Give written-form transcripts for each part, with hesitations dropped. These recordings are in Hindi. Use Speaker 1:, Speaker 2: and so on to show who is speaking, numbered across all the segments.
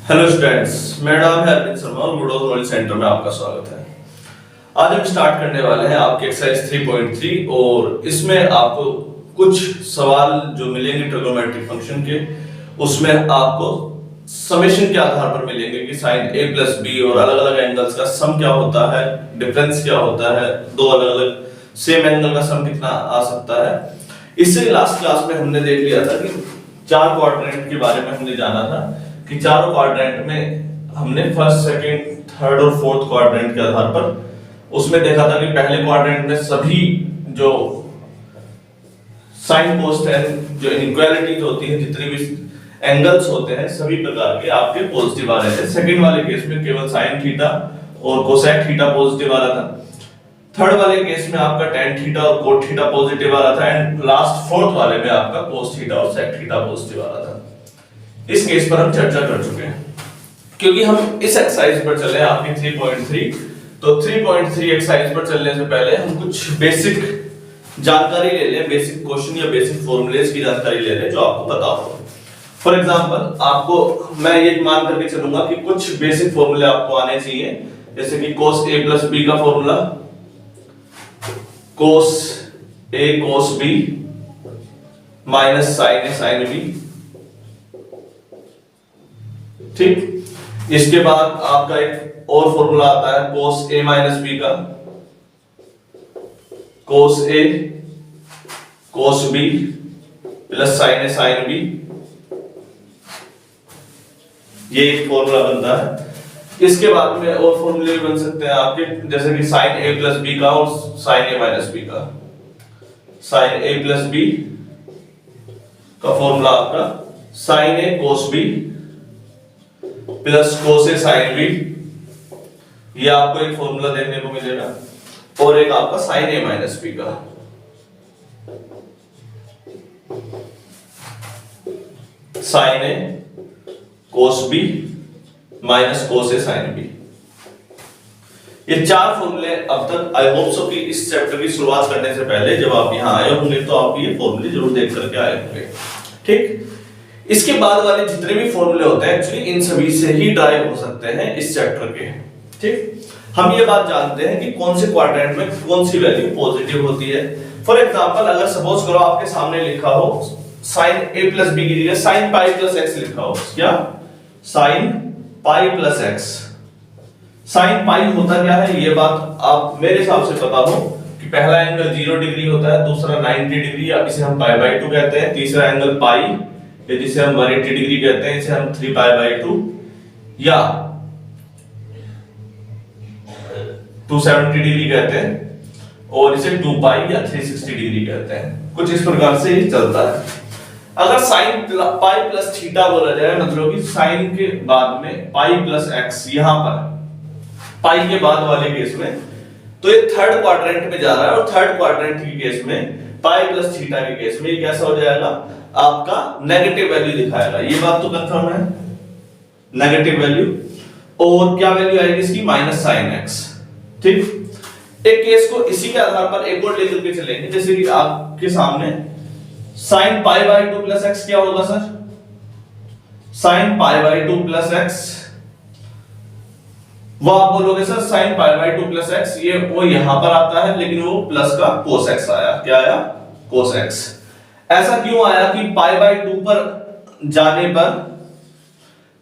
Speaker 1: हेलो स्टूडेंट्स, मेरा नाम है अरविंद शर्मा और वुडोज नॉलेज सेंटर में आपका स्वागत है। आज हम स्टार्ट करने वाले हैं आपके एक्सरसाइज 3.3 और इसमें आपको कुछ सवाल जो मिलेंगे ट्रिग्नोमेट्रिक फंक्शन के, उसमें आपको समेशन के आधार पर मिलेंगे कि साइन a प्लस बी और अलग अलग एंगल्स का सम क्या होता है, डिफरेंस क्या होता है, दो अलग अलग सेम एंगल का सम कितना आ सकता है। इससे लास्ट क्लास में हमने देख लिया था कि चार क्वाड्रेंट के बारे में हमने जाना था कि चारों क्वाड्रेंट में हमने फर्स्ट, सेकंड, थर्ड और फोर्थ क्वाड्रेंट के आधार पर उसमें देखा था कि पहले क्वाड्रेंट में सभी जो साइन कोस टेन जो इनइक्वालिटीज होती हैं, जितनी भी एंगल्स होते हैं, सभी प्रकार के आपके पॉजिटिव आ रहे थे। सेकंड वाले केस में केवल साइन थीटा और कोसेक थीटा पॉजिटिव आ रहा था। थर्ड वाले केस में आपका टेन थीटा और कोट थीटा पॉजिटिव आ रहा था एंड लास्ट फोर्थ वाले में आपका कोस थीटा और सेक थीटा पॉजिटिव आ रहा था। इस केस पर हम चर्चा कर चुके हैं। क्योंकि हम इस एक्सरसाइज पर चले आपकी 3.3, तो 3.3 एक्सरसाइज पर चलने से पहले हम कुछ बेसिक जानकारी ले लें, बेसिक क्वेश्चन या बेसिक फॉर्मूलेज की जानकारी ले लें जो आपको पता हो। फॉर एग्जांपल आपको मैं ये मान करके चलूंगा कि कुछ बेसिक फॉर्मूले आपको आने चाहिए, जैसे कि cos a प्लस b का formula, cos a cos b minus sin a sin b। ठीक, इसके बाद आपका एक और फॉर्मूला आता है cos a माइनस b का, cos a cos b plus sin a sin b। ये एक फॉर्मूला बनता है। इसके बाद में और फॉर्मूले भी बन सकते हैं आपके, जैसे कि sin a प्लस b का और sin a माइनस b का। sin a प्लस b का फॉर्मूला आपका sin a cos b plus cos a sin b, ये आपको एक फॉर्मूला देखने को मिलेगा। और एक आपका sin a माइनस b का, sin a cos b minus cos a sin b। ये चार फॉर्मूले अब तक आई होप सो कि इस चैप्टर की शुरुआत करने से पहले जब आप यहां आए होंगे तो आप ये फॉर्मूले जरूर देख करके आए होंगे। ठीक, इसके बाद वाले जितने भी फॉर्मूले होते हैं एक्चुअली इन सभी से ही ड्राइव हो सकते हैं इस चैप्टर के। ठीक, हम ये बात जानते हैं कि कौन से क्वाड्रेंट में कौन सी वैल्यू पॉजिटिव होती है। फॉर एग्जांपल अगर सपोज करो आपके सामने लिखा हो sin a प्लस b की जगह sin pi प्लस x लिखा हो, क्या sin pi plus x। sin pi होता क्या है ये बात आप मेरे हिसाब से पता हो कि पहला एंगल 0 डिग्री होता है, दूसरा 90 डिग्री या इसे हम पाई बाय 2 कहते हैं, तीसरा एंगल पाई जिसे हम 180 डिग्री कहते हैं, इसे हम 3 पाई बाय 2 या 270 डिग्री कहते हैं और इसे 2 पाई या 360 डिग्री कहते हैं। कुछ इस प्रकार से ये चलता है। अगर sin पाई प्लस थीटा बोला जाए, मतलब कि sin के बाद में पाई प्लस x, यहां पर पाई के बाद वाले केस में तो ये थर्ड क्वाड्रेंट में जा रहा है और थर्ड क्वाड्रेंट के केस में पाई प्लस थीटा के केस में ये कैसा हो जाएगा, आपका नेगेटिव वैल्यू दिखाएगा। ये बात तो कंफर्म है, नेगेटिव वैल्यू। और क्या वैल्यू आएगी इसकी, माइनस साइन एक्स। ठीक, एक केस को इसी के आधार पर एक और लेकर के चलेंगे, जैसे कि आपके सामने sine pi by 2 plus x क्या होगा sir, sine pi by 2 plus x, वो आप बोलोगे sir sine pi by 2 plus x, ये वो यहां पर आता है लेकिन वो प्लस का कोस एक्स आया। क्या आया, कोस एक्स। ऐसा क्यों आया कि पाई बाय 2 पर जाने पर,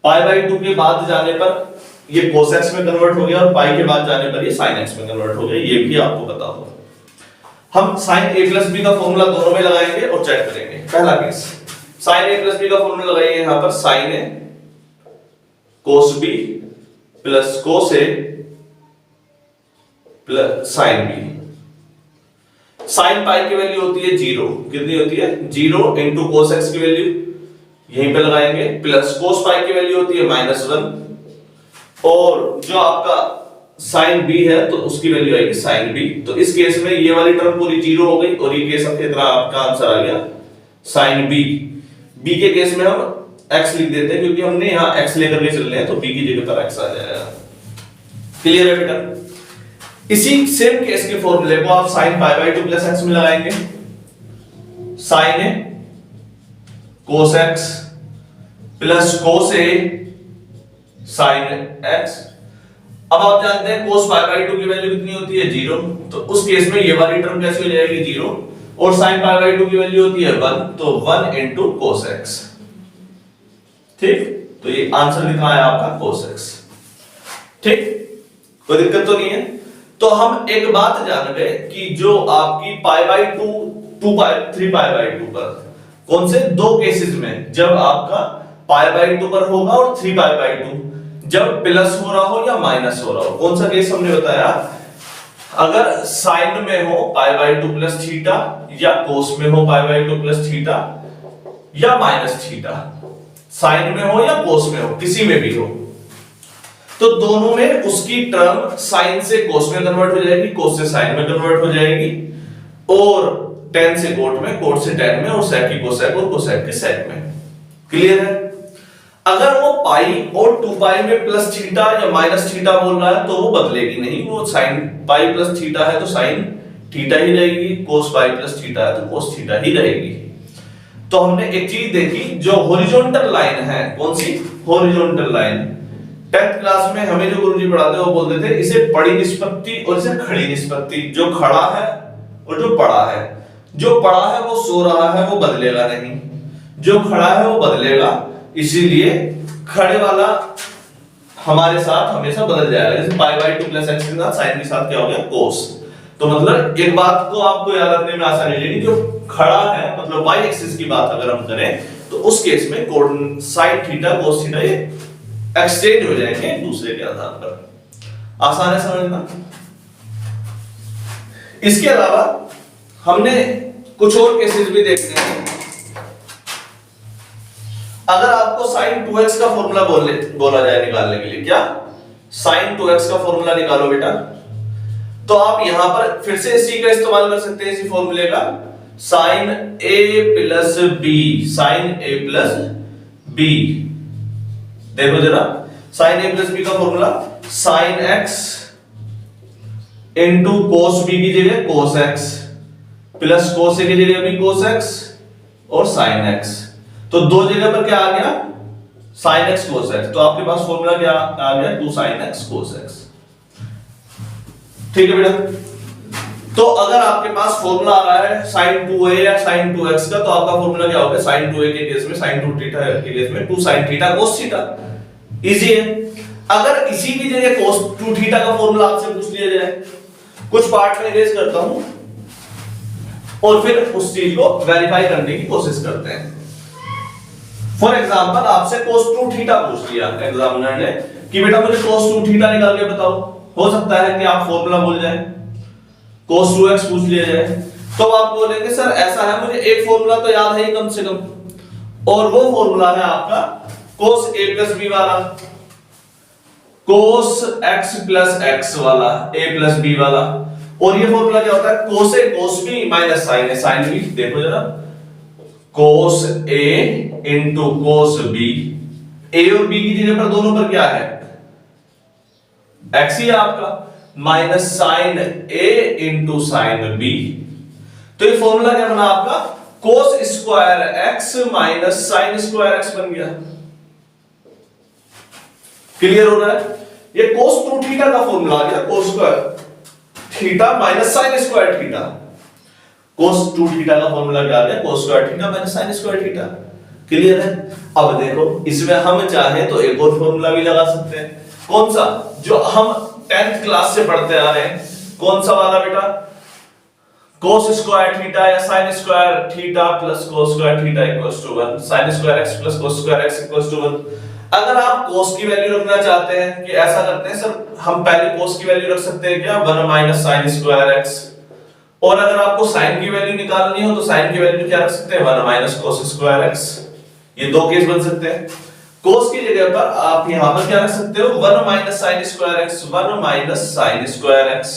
Speaker 1: पाई बाय 2 के बाद जाने पर ये कोस एक्स में कन्वर्ट हो गया और पाई के बाद जाने पर ये साइन एक्स में कन्वर्ट हो गया, ये भी आपको पता होगा। हम साइन a प्लस b का फॉर्मूला दोनों में लगाएंगे और चेक करेंगे। पहला case sine a plus b का फॉर्मूला लगाइए यहां पर, sine a cos b plus cos a plus sin b। sin pi की वैल्यू होती है 0, कितनी होती है 0 इंटू cos x की वैल्यू यहीं पे लगाएंगे, प्लस cos पाई की वैल्यू होती है -1 और जो आपका sin b है तो उसकी वैल्यू आएगी sin b। तो इस केस में ये वाली टर्म पूरी 0 हो गई और ये केस अपनी तरह आपका आंसर आ गया sin b। b के केस में हम x लिख देते हैं क्योंकि हमने यहां x लेकर के चल रहे हैं तो b की जगह पर x आ जाएगा। क्लियर है बेटा। इसी सेम केस के फॉर्मूले को आप sin pi by 2 plus x में लगाएंगे, sin a cos x plus cos a sine x. अब आप जानते हैं cos पाई बाई 2 की वैल्यू कितनी होती है 0, तो उस केस में ये वाली टर्म कैसे हो जाएगी 0, और sin पाई बाई 2 की वैल्यू होती है 1, तो 1 into cos x। ठीक, तो ये आंसर कितना है आपका cos x। ठीक, कोई दिक्कत तो नहीं है। तो हम एक बात जान गए कि जो आपकी पाई बाई 2 3 पाई बाई 2 पर कौन से दो केसेस में, जब आपका पाई बाई 2 पर होगा और 3 पाई बाई 2, जब प्लस हो रहा हो या माइनस हो रहा हो। कौन सा केस हमने बताया, अगर साइन में हो पाई बाई 2 प्लस थीटा, या कोस में हो पाई बाई 2 प्लस थीटा, या माइनस थीटा। साइन में हो या कोस में हो, किसी में भी हो, तो दोनों में उसकी टर्म साइन से कोस में कन्वर्ट हो जाएगी, कोस से साइन में कन्वर्ट हो जाएगी, और टेन से कोट में, कोट से टेन में, और सेक की कोसेक और कोसेक के सेक में। क्लियर है। अगर वो पाई और 2 पाई में प्लस थीटा या माइनस थीटा बोल रहा है तो वो बदलेगी नहीं, वो साइन पाई प्लस थीटा है तो साइन थीटा ही रहेगी, कोस पाई प्लस थीटा है तो कोस थीटा ही रहेगी। तो हमने एक चीज देखी, जो हॉरिजॉन्टल लाइन है, कौन सी हॉरिजॉन्टल लाइन, 10th क्लास में हमें जो गुरुजी पढ़ाते वो बोलते थे इसे बड़ी निष्पत्ति और इसे खड़ी निष्पत्ति। जो खड़ा है और जो पड़ा है, जो पड़ा है वो सो रहा है, वो बदलेगा नहीं, जो खड़ा है वो बदलेगा, इसीलिए खड़े वाला हमारे साथ हमेशा बदल जाएगा। जैसे पाई बाई 2 प्लस एक्स के साथ साइन के साथ क्या हो गया कोस। तो मतलब एक बात को आपको याद रखने में आसानी रहेगी, जो खड़ा है मतलब वाई एक्सिस की बात अगर हम करें तो उस केस में कोण साइन थीटा कोस थीटा ये एक्सचेंज हो जाएंगे एक दूसरे के आधार पर। आसान है समझना। इसके अलावा हमने कुछ और केसेस भी देखने हैं। अगर आपको sin 2x का फॉर्मूला बोला जाए निकालने के लिए, क्या sin 2x का फॉर्मूला निकालो बेटा, तो आप यहां पर फिर से इसी का इस्तेमाल कर सकते हैं, इसी फॉर्मूले का, sin a plus b, sin a plus b। देखो जरा, sin a प्लस b का formula sin x into cos b की जगह cos x plus cos a की जगह भी cos x और sin x। तो दो जगह पर क्या आ गया sin x cos x, तो आपके पास फॉर्मूला क्या आ गया 2 sin x cos x। ठीक है बेटा। तो अगर आपके पास फॉर्मूला आ रहा है sin 2a या sin 2x का, तो आपका फॉर्मूला क्या होगा sin 2a के केस में, sin 2 थीटा के केस में 2 sin theta cos theta. Easy है। अगर इसी की जगह cos 2 थीटा का फॉर्मूला आपसे पूछ लिया जाए, कुछ पार्ट में इरेज करता हूं और फिर उस चीज को वेरीफाई करने की कोशिश करते हैं। फॉर एग्जांपल आपसे cos 2 थीटा पूछ लिया एग्जामिनर ने कि बेटा मुझे cos 2 थीटा निकाल के बताओ। हो सकता है कि आप फॉर्मूला भूल जाएं, cos 2x पूछ लिया जाए, तो आप बोलेंगे सर ऐसा है, मुझे एक फॉर्मूला तो याद है ही कम से कम, और वो फॉर्मूला है आपका cos a प्लस b वाला, cos x प्लस x वाला, a प्लस b वाला। और ये फॉर्मूला क्या होता है cos a cos b minus sin a sin b। देखो जरा, cos a into cos b, a और b की जगह पर दोनों पर क्या है x ही है आपका, minus sin a into sin b। तो ये फॉर्मूला क्या बना आपका cos square x minus sin square x बन गया। क्लियर हो रहा है। ये cos 2 थीटा का फॉर्मूला आ गया, cos square theta minus sin square theta. cos 2 theta का फॉर्मूला क्या आ गया cos square theta minus sin square theta. Clear है। अब देखो इसमें हम चाहे तो एक और फॉर्मूला भी लगा सकते हैं। कौन सा, जो हम 10th क्लास से पढ़ते आ रहे हैं, कौन सा वाला बेटा, cos स्क्वायर थीटा या sin square theta plus cos square theta equals to 1, sin square x plus cos square x equals to 1। अगर आप cos की वैल्यू रखना चाहते हैं, कि ऐसा करते हैं सर हम पहले cos की वैल्यू रख सकते हैं क्या 1 माइनस sin स्क्वायर x, और अगर आपको sin की वैल्यू निकालनी हो तो sin की वैल्यू क्या रख सकते हैं 1 माइनस cos स्क्वायर x। ये दो केस बन सकते हैं। cos की जगह पर आप यहां पर क्या रख सकते हो 1 minus sin square x, 1 minus sin square x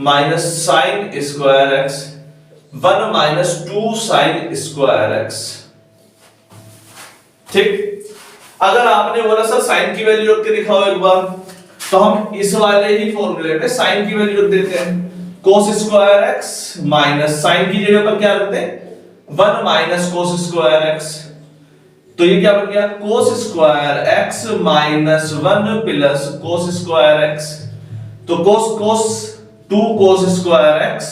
Speaker 1: minus sin square x, 1 minus 2 sin square x। ठीक। अगर आपने बोला सर sin की वैल्यू रख के दिखाओ एक बार, तो हम इस वाले ही फॉर्मूले पे sin की वैल्यू रख देते हैं, cos square x minus sin की जगह पर क्या रखते हैं 1 माइनस cos स्क्वायर x तो ये क्या बन गया, cos square x minus 1 plus cos square x। तो cos 2 cos square x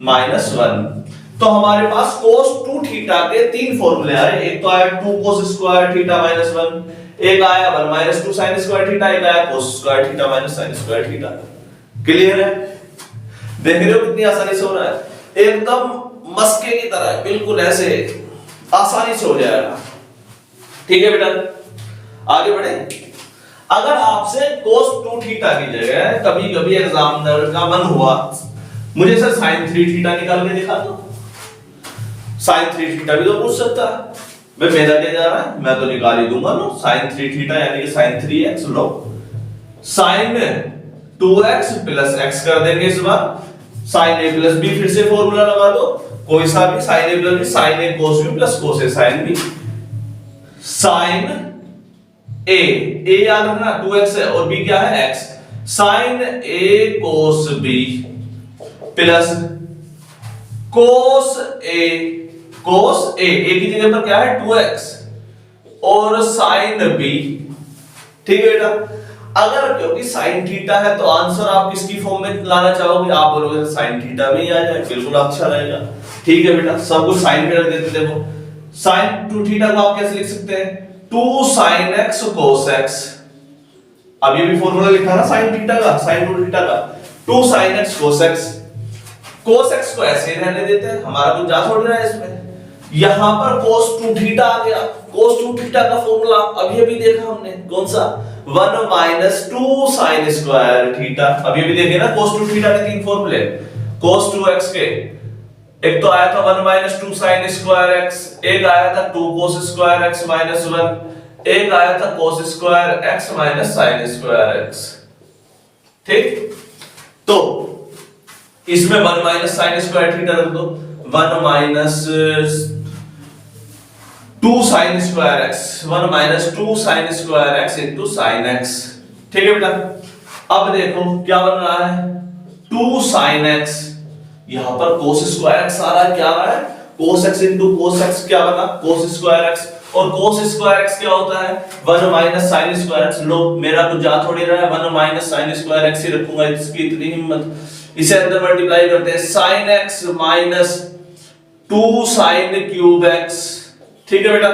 Speaker 1: minus 1। तो हमारे पास cos 2 थीटा के तीन फॉर्मूले आए। एक तो आया 2 cos स्क्वायर थीटा माइनस 1, एक आया 1 माइनस 2 sin स्क्वायर थीटा, एक आया cos square theta minus sin square theta. Clear है? देख रहे हो कितनी आसानी से हो रहा है, एकदम मस्के की तरह, बिल्कुल ऐसे आसानी से हो जाएगा। ठीक है बेटा, आगे बढ़े। अगर आपसे cos 2 थीटा की जगह कभी कभी एग्जामिनर का मन हुआ मुझे सर sin 3 थीटा निकाल के दिखा दो, sin 3 थीटा भी तो पूछ सकता है। भाई मेरा क्या जा रहा है, मैं तो निकाल ही दूंगा ना sin 3 थीटा यानी कि sin 3x लो, sin 2x प्लस x कर देंगे इस बार, sin a प्लस b फिर से फॉर्मूला लगा दो, कोई सा भी sin a plus b, sin a cos b plus cos a sin b। sin a याद रखना 2x है और b क्या है x, sin a cos b plus cos a की जगह पर क्या है 2x और sin b। ठीक है बेटा, अगर क्योंकि sin थीटा है तो आंसर आप किसकी फॉर्म में लाना चाहोगे, आप बोलोगे sin थीटा में ही आ जाए, बिल्कुल अच्छा रहेगा। ठीक है बेटा, सब कुछ sin में रख देते। देखो sin 2 थीटा को आप कैसे लिख सकते हैं, 2 sin x cos x। अब ये भी फॉर्मूला लिखा ना sin थीटा का, sin 2 थीटा का, 2 sin x cos x। cos x को ऐसे रहने देते हैं, हमारा कुछ जा छोड़ रहा है इसमें। यहां पर cos 2 थीटा आ गया, cos 2 थीटा का फॉर्मूला अभी अभी देखा हमने, कौन सा, 1 माइनस 2 sin स्क्वायर थीटा। अभी अभी देखे ना cos 2 थीटा के तीन फॉर्मूले, cos 2x के एक तो आया था 1 माइनस 2 sin स्क्वायर x, एक आया था 2 cos स्क्वायर x माइनस 1, एक आया था cos square x minus sin square x। ठीक, तो इसमें 1 माइनस sin स्क्वायर थीटा रख दो, 1 minus 2 sin square x, 1 minus 2 sin square x into sin x। ठीक है बेटा, अब देखो क्या बन रहा है, 2 sin x, यहां पर cos स्क्वायर x आ रहा है, क्या आ रहा है cos x into cos x, क्या बना cos स्क्वायर x, और cos स्क्वायर x क्या होता है 1 माइनस sin स्क्वायर x। लो मेरा कुछ जा थोड़ी रहा है, 1 माइनस sin स्क्वायर x ही रखूंगा, इसकी इतनी हिम्मत। इसे अंदर मल्टीप्लाई करते हैं, sin x minus 2 sin cube x। ठीक है बेटा,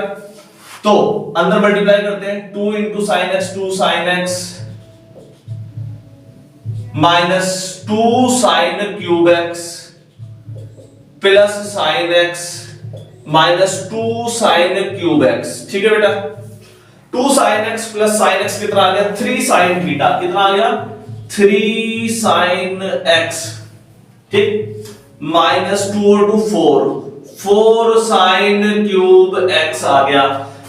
Speaker 1: तो अंदर मल्टीप्लाई करते हैं, 2 into sin x, 2 sin x minus 2 sin cube x plus sin x minus 2 sin cube x। ठीक है बेटा, 2 sin x plus sin x कितना आ गया, 3 sin थीटा, कितना आ गया 3 sin x। ठीक, माइनस 2 और 2 4 sin क्यूब x आ गया।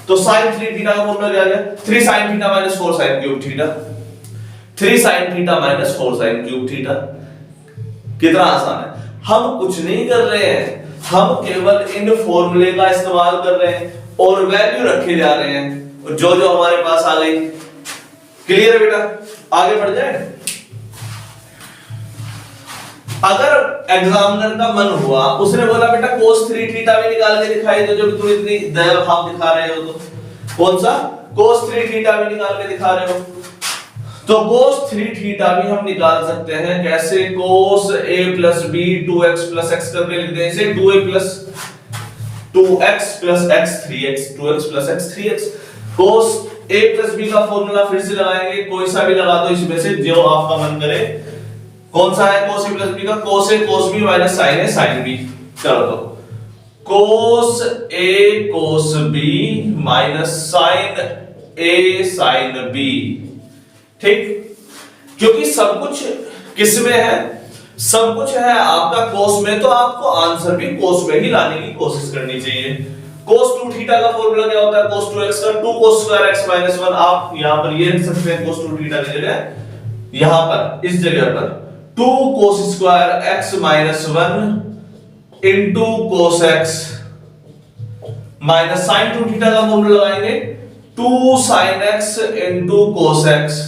Speaker 1: तो sin 3 थीटा का फॉर्मूला क्या आ गया, 3 sin theta minus 4 sin cube theta, 3 sin theta minus 4 sin cube theta. कितना आसान है, हम कुछ नहीं कर रहे हैं, हम केवल इन फॉर्मूले का इस्तेमाल कर रहे हैं और वैल्यू रखे जा रहे हैं, और जो जो हमारे पास आ गई। क्लियर है बेटा, आगे बढ़ जाए। अगर एग्जामिनर का मन हुआ, उसने बोला बेटा cos 3 थीटा भी निकाल के दिखाई दो, जो तुम इतनी दया भाव दिखा रहे हो, तो कौन सा cos 3 थीटा भी निकाल के दिखा रहे हो, तो cos 3 थीटा भी हम निकाल सकते हैं। कैसे, cos a plus b 2x plus x करके लिख दें इसे, 2a plus 2x plus x 3x, 2x plus x 3x। cos a plus b का फॉर्मूला फिर से लगाएंगे, कोई सा भी लगा दो इसमें से जो आपका मन करे। कौन सा है cos a प्लस b का, cos a cos b minus sin a sin b। चलो तो cos a cos b minus sin a sin b। ठीक, क्योंकि सब कुछ किस में है, सब कुछ है आपका cos में, तो आपको आंसर भी cos में ही लाने की कोशिश करनी चाहिए। cos 2 थीटा का फॉर्मूला क्या होता है, cos 2x का 2 cos स्क्वायर x माइनस 1। आप यहां पर ये लिख सकते हैं cos 2 थीटा की जगह, यहां पर इस जगह पर 2 cos square x minus 1 into cos x minus sin 2 theta का फॉर्मूला लगाएंगे, 2 sin x into cos x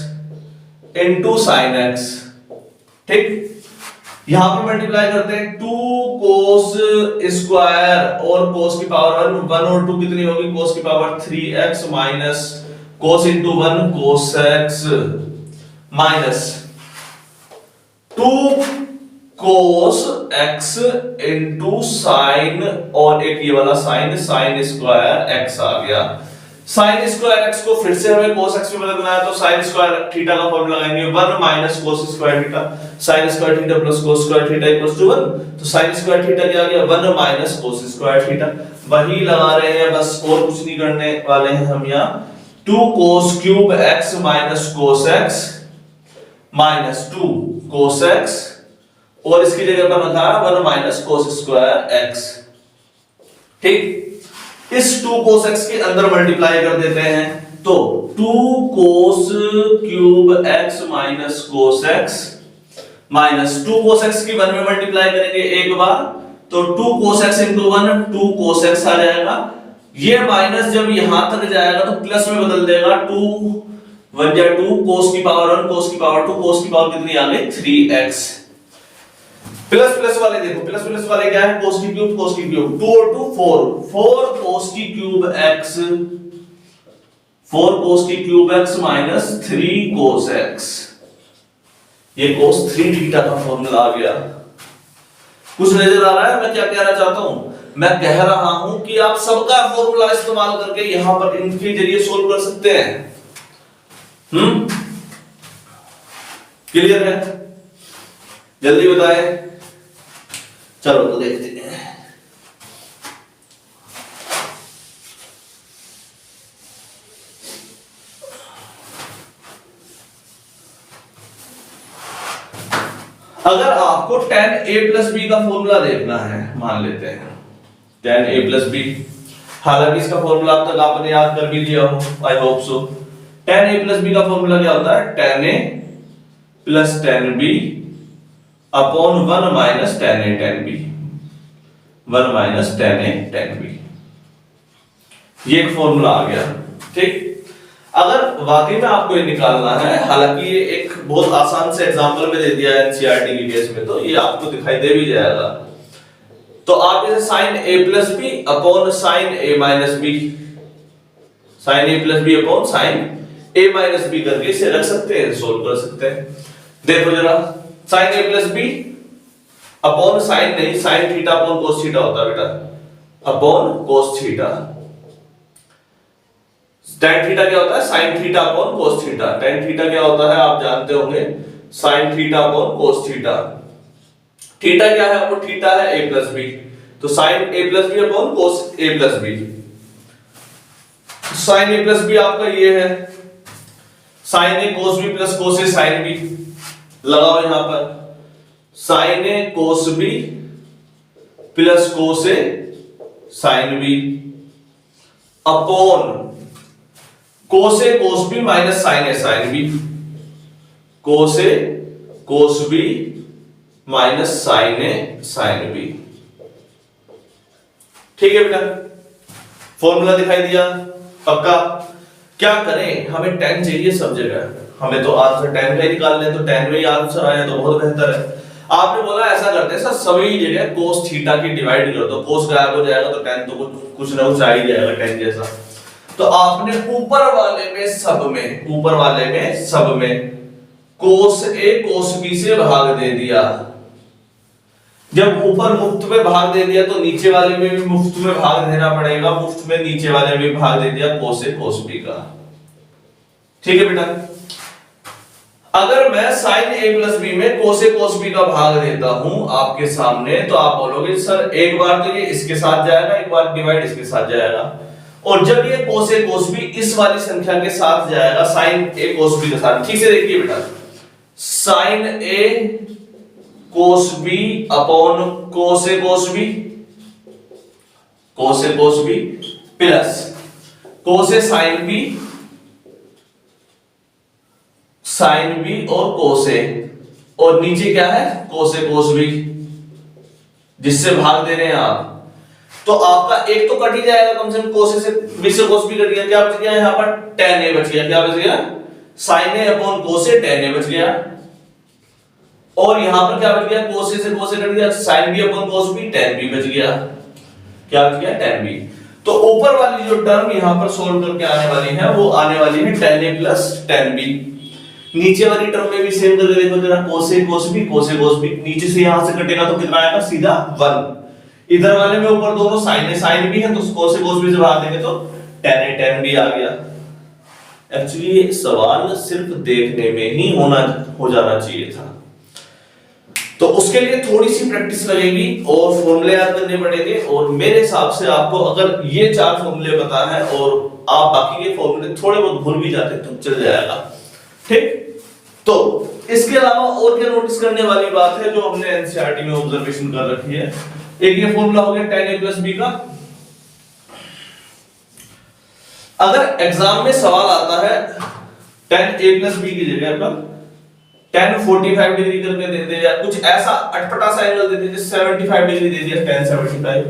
Speaker 1: into sin x। ठीक, यहां पे मल्टीप्लाई करते हैं 2 कोस स्क्वायर और कोस की पावर 1 और 2 कितनी होगी कोस की power 3x minus cos into 1 कोस x माइनस 2 कोस x इंटू साइन और एक ये वाला साइन स्क्वायर x आ गया। साइन स्क्वायर x को फिर से हमें cos x में बदलना है तो साइन स्क्वायर थीटा का फॉर्मूला लगाएंगे 1 minus cos square theta sine square theta plus cos square theta equals to 1 तो साइन स्क्वायर थीटा क्या आ गया 1 माइनस cos स्क्वायर थीटा वही लगा रहे हैं बस और कुछ नहीं करने वाले हैं हम यहां 2 cos cube x minus cos x minus 2 cos x और इसकी जगह पर रखा है 1 माइनस cos स्क्वायर x। ठीक, इस 2 cos x के अंदर मल्टीप्लाई कर देते हैं तो 2 cos cube x minus cos x minus 2 cos x की 1 में मल्टीप्लाई करेंगे एक बार तो 2 cos x into 1 2 cos x आ जाएगा। ये माइनस जब यहां तक जाएगा तो प्लस में बदल देगा 2 1 जा 2 cos की पावर 1 cos की पावर 2 cos की पावर कितनी आ गई 3x प्लस प्लस वाले देखो प्लस प्लस वाले क्या है cos की क्यूब 2 और 2 4 cos की क्यूब x 4 cos की cube x minus 3 cos x ये cos 3 थीटा का फॉर्मूला आ गया। कुछ नजर आ रहा है मैं क्या कहना चाहता हूं? मैं कह रहा हूं कि आप सबका फॉर्मूला इस्तेमाल करके यहां पर इनके जरिए सोल्व कर सकते हैं। क्लियर है? जल्दी बताएं। चलो तो देखते हैं। अगर आपको tan a प्लस b का फॉर्मूला देखना है मान लेते हैं tan a प्लस b हालांकि इसका फॉर्मूला अब तक आपने याद कर भी लिया हो I hope so. tan a plus b का फॉर्मूला क्या होता है tan a plus tan b upon 1 minus tan a tan b 1 minus tan a tan b ये एक फॉर्मूला आ गया। ठीक, अगर वाकई में आपको ये निकालना है हालांकि ये एक बहुत आसान से एग्जांपल में दे दिया है एनसीईआरटी की केस में तो ये आपको दिखाई दे भी जाएगा तो आप इसे sin a plus b upon sin a minus b sin a plus b upon sin a minus b करके इसे रख सकते हैं सोल्व कर सकते हैं। देखो जरा sin a plus b upon sin नहीं sin theta upon cos theta होता है बेटा upon cos theta tan theta क्या होता है sin theta upon cos theta tan theta क्या होता है आप जानते होंगे sin theta upon cos theta theta क्या है वो थीटा है a प्लस b तो sin a plus b upon cos a plus b sin a plus b आपका ये है sin a cos b plus cos a sin b लगाओ यहां पर sin a cos b plus cos a sin b upon cos a cos b minus sin a sin b cos a cos b minus sin a sin b। ठीक है बेटा फॉर्मूला दिखाई दिया पक्का। क्या करें हमें tan चाहिए सब जगह हमें तो आंसर tan का ही निकाल लें तो tan में ही आंसर आया तो बहुत बेहतर है। आपने बोला ऐसा करते हैं सर सभी जगह cos थीटा की डिवाइड कर दो cos गायब हो जाएगा तो tan तो कुछ ना कुछ आ ही जाएगा tan जैसा। तो आपने ऊपर वाले में सब में cos a cos b से भाग दे दिया। जब ऊपर मुफ्त में भाग दे दिया तो नीचे वाले में भी मुफ्त में भाग देना पड़ेगा मुफ्त में नीचे वाले में भी भाग दे दिया cos a cos b का। ठीक है बेटा अगर मैं sin a प्लस b में cos a cos b का भाग देता हूं आपके सामने तो आप बोलोगे सर एक बार तो ये इसके साथ जाएगा एक बार डिवाइड इसके साथ जाएगा और जब ये cos a cos b इस वाली संख्या के साथ जाएगा sin a cos b के साथ। ठीक से देखिए बेटा sin a cos b upon cos a cos b plus cos a sin b और cos a और नीचे क्या है cos a cos b जिससे भाग दे रहे हैं आप तो आपका एक तो कट ही जाएगा कम से कम cos a से b से cos b कट गया क्या बच गया यहां पर tan a बच गया क्या बच गया sin a upon cos a tan a बच गया और यहां पर क्या बच गया, cos A से cos A कट गया, sin B upon cos B, tan B बच गया। क्या बच गया, tan B। तो ऊपर वाली जो टर्म यहां पर सोल्व करके आने वाली है वो आने वाली है tan A plus tan B। नीचे वाली टर्म में भी सेम करके देखो जरा, cos A cos B cos A cos B, नीचे से यहां से कटेगा तो कितना आएगा, सीधा 1। इधर वाले में ऊपर दोनों sin A sin B है तो cos A cos B से बाहर देंगे तो tan A tan B आ गया। एक्चुअली ये सवाल सिर्फ देखने में ही हो जाना चाहिए था, तो उसके लिए थोड़ी सी प्रैक्टिस लगेगी और फॉर्मूले याद करने पड़ेंगे। और मेरे हिसाब से आपको अगर ये 4 फॉर्मूले पता है और आप बाकी के फॉर्मूले थोड़े बहुत भूल भी जाते तो चल जाएगा, ठीक। तो इसके अलावा और क्या नोटिस करने वाली बात है जो हमने एनसीईआरटी में ऑब्जर्वेशन कर रखी है, एक ये फॉर्मूला हो गया tan A प्लस B का। अगर एग्जाम में सवाल आता है tan A प्लस B की जगह पर tan 45 डिग्री करके दे दे या कुछ ऐसा अटपटा सा एंगल दे दे, जैसे 75 डिग्री दे दिया, tan 75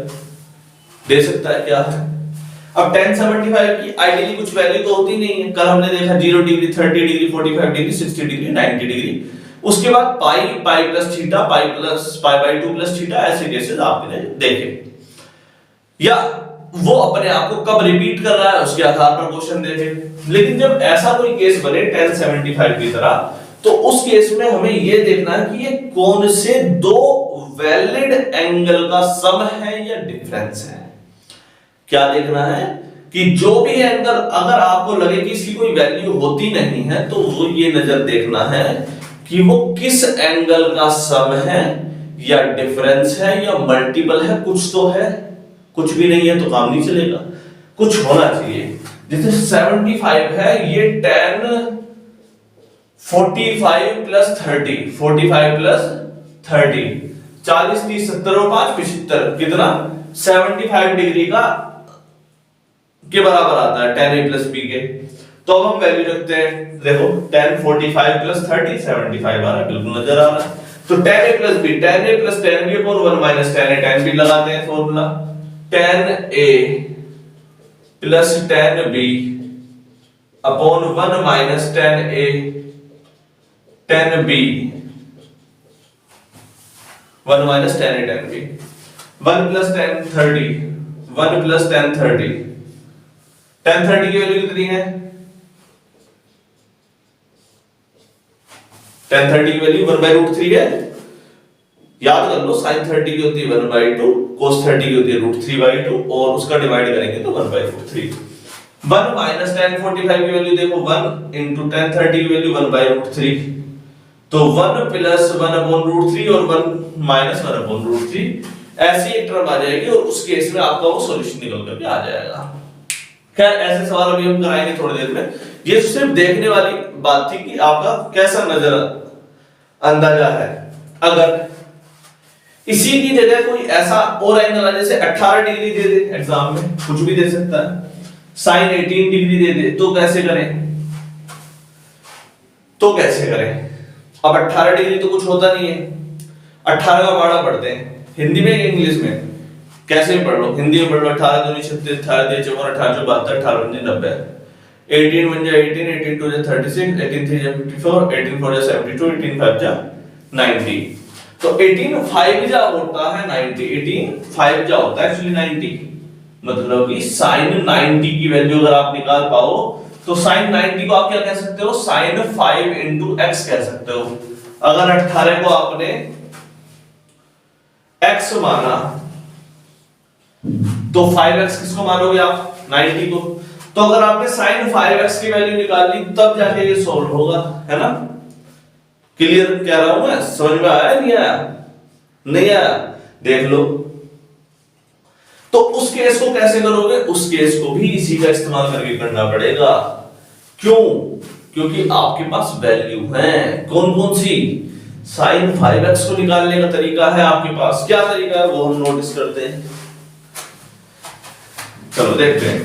Speaker 1: दे सकता है क्या है। अब tan 75 की आइडियली कुछ वैल्यू तो होती नहीं है, कल हमने देखा 0 degree 30 degree 45 degree 60 degree 90 degree, उसके बाद pi pi plus theta pi plus pi by 2 plus theta, ऐसे केसेस आपने देखे। या वो अपने आप को कब रिपीट कर रहा है उसके आधार पर क्वेश्चन देखे। लेकिन जब ऐसा कोई केस बने tan 75 की तरह, तो उस केस में हमें यह देखना है कि ये कौन से दो वैलिड एंगल का सम है या डिफरेंस है। क्या देखना है कि जो भी एंगल अगर आपको लगे कि इसकी कोई वैल्यू होती नहीं है, तो वो ये नजर देखना है कि वो किस एंगल का सम है या डिफरेंस है या मल्टीपल है। कुछ तो है, कुछ भी नहीं है तो काम नहीं चलेगा, कुछ होना चाहिए। जैसे 75 है, ये tan 45 प्लस 30 45 प्लस 30 40 30 70 और 5 75 कितना 75 डिग्री का के बराबर आता है tan A प्लस B के। तो अब हम वैल्यू रखते हैं, देखो tan 45 प्लस 30 75 आ रहा है, बिल्कुल नजर आ रहा है। तो tan A plus B tan A plus tan B upon 1 minus tan A tan B लगाते हैं formula, tan A plus tan B upon 1 minus tan A tan B 1 minus tan A tan B 1 plus tan 30 1 plus tan 30 tan 30 की वैल्यू कितनी है, tan 30 की वैल्यू 1 by root 3 है। याद कर लो sin 30 की होती है 1 by 2, cos 30 की होती है root 3 by 2 और उसका डिवाइड करेंगे तो 1 by root 3। 1 minus tan 45 की वैल्यू देखो 1 into tan 30 की वैल्यू 1 by root 3, तो 1 प्लस 1 अपॉन रूट 3 और 1 माइनस 1 अपॉन रूट 3 ऐसी एक टर्म आ जाएगी और उस केस में आपका वो सॉल्यूशन निकल करके आ जाएगा। खैर ऐसे सवाल अभी हम कराएंगे थोड़ी देर में। ये सिर्फ देखने वाली बात थी कि आपका कैसा नजर अंदाजा है। अगर इसी की जगह कोई ऐसा और एंगल आ, जैसे 18 डिग्री दे दे, एग्जाम में कुछ भी दे सकता है, साइन 18 डिग्री दे दे, तो कैसे करें। अब 18 डिग्री तो कुछ होता नहीं है, 18 का माड़ा पढ़ते हैं हिंदी में इंग्लिश में, कैसे भी पढ़ लो, हिंदी में पढ़ लो 18 दूनी 36 18 3 54 18 72 18 9 90 18 1 जा 18 18 2 जा 36 18 3 जा 54 18 4 जा 72 18 5 जा 90। तो 18 5 जा होता है 90, 18 5 जा होता है एक्चुअली 90, मतलब कि sin 90 की वैल्यू अगर आप निकाल पाओ तो sin 90 को आप क्या कह सकते हो, sin 5 into x कह सकते हो। अगर 18 को आपने x माना तो 5x किसको मानोगे आप, 90 को। तो अगर आपने sin 5x की वैल्यू निकाल ली तब जाके ये सॉल्व होगा, है ना। क्लियर कह रहा हूं मैं, समझ में आया नहीं आया, नहीं आया देख लो। तो उस केस को कैसे करोगे, उस केस को भी इसी का इस्तेमाल करके करना पड़ेगा। क्यों, क्योंकि आपके पास वैल्यू है कौन कौन सी, sin 5x को निकालने का तरीका है आपके पास, क्या तरीका है वो हम नोटिस करते हैं। चलो देखते हैं,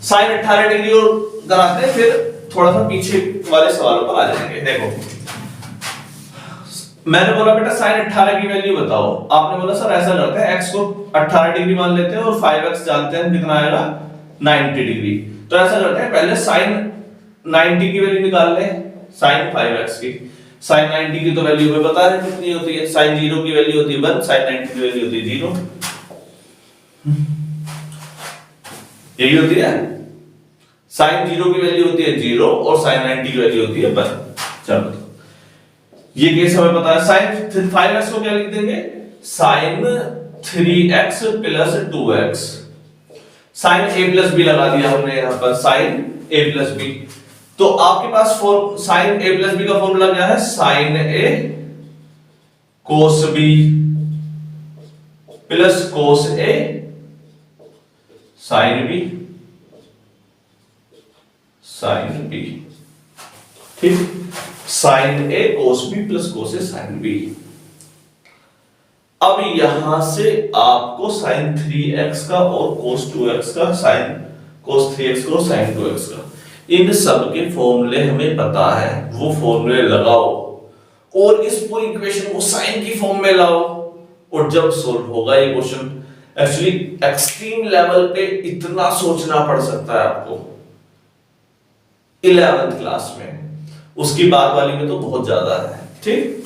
Speaker 1: sin 18 डिग्री और कराते हैं, फिर थोड़ा सा पीछे वाले सवालों पर आ जाएंगे। देखो मैंने बोला बेटा sin 18 की वैल्यू बताओ, आपने बोला सर ऐसा करते हैं x को 18 डिग्री मान लेते हैं और 5x जानते हैं कितना आएगा 90 डिग्री। तो ऐसा करते हैं पहले sin 90 की वैल्यू निकाल लें sin 5x की। साइन 90 की तो वैल्यू हमें पता है कितनी होती है, साइन 0 की वैल्यू होती है 1, साइन 90 की वैल्यू होती है 0, यही होती है। साइन 0 की वैल्यू होती है 0 और साइन 90 की वैल्यू होती है 1। चलो ये केस हमें पता है। साइन 5x को क्या लिख देंगे, sine 3x plus 2x। Sine a plus b लगा दिया हमने यहां पर, साइन a प्लस b। तो आपके पास साइन a प्लस b का फॉर्मूला क्या है, sine a cos b plus cos a sine b, sine b, ठीक। Sine a cos b plus cos a sine b। अब यहां से आपको साइन 3x का और cos 2x का, साइन cos 3x का और साइन 2x का, इन सब के फॉर्मूले हमें पता है, वो फॉर्मूले लगाओ और इस पूरी इक्वेशन को साइन की फॉर्म में लाओ और जब सॉल्व होगा ये क्वेश्चन, एक्चुअली एक्सट्रीम लेवल पे इतना सोचना पड़ सकता है आपको 11th क्लास में, उसकी बाद वाली में तो बहुत ज्यादा है, ठीक।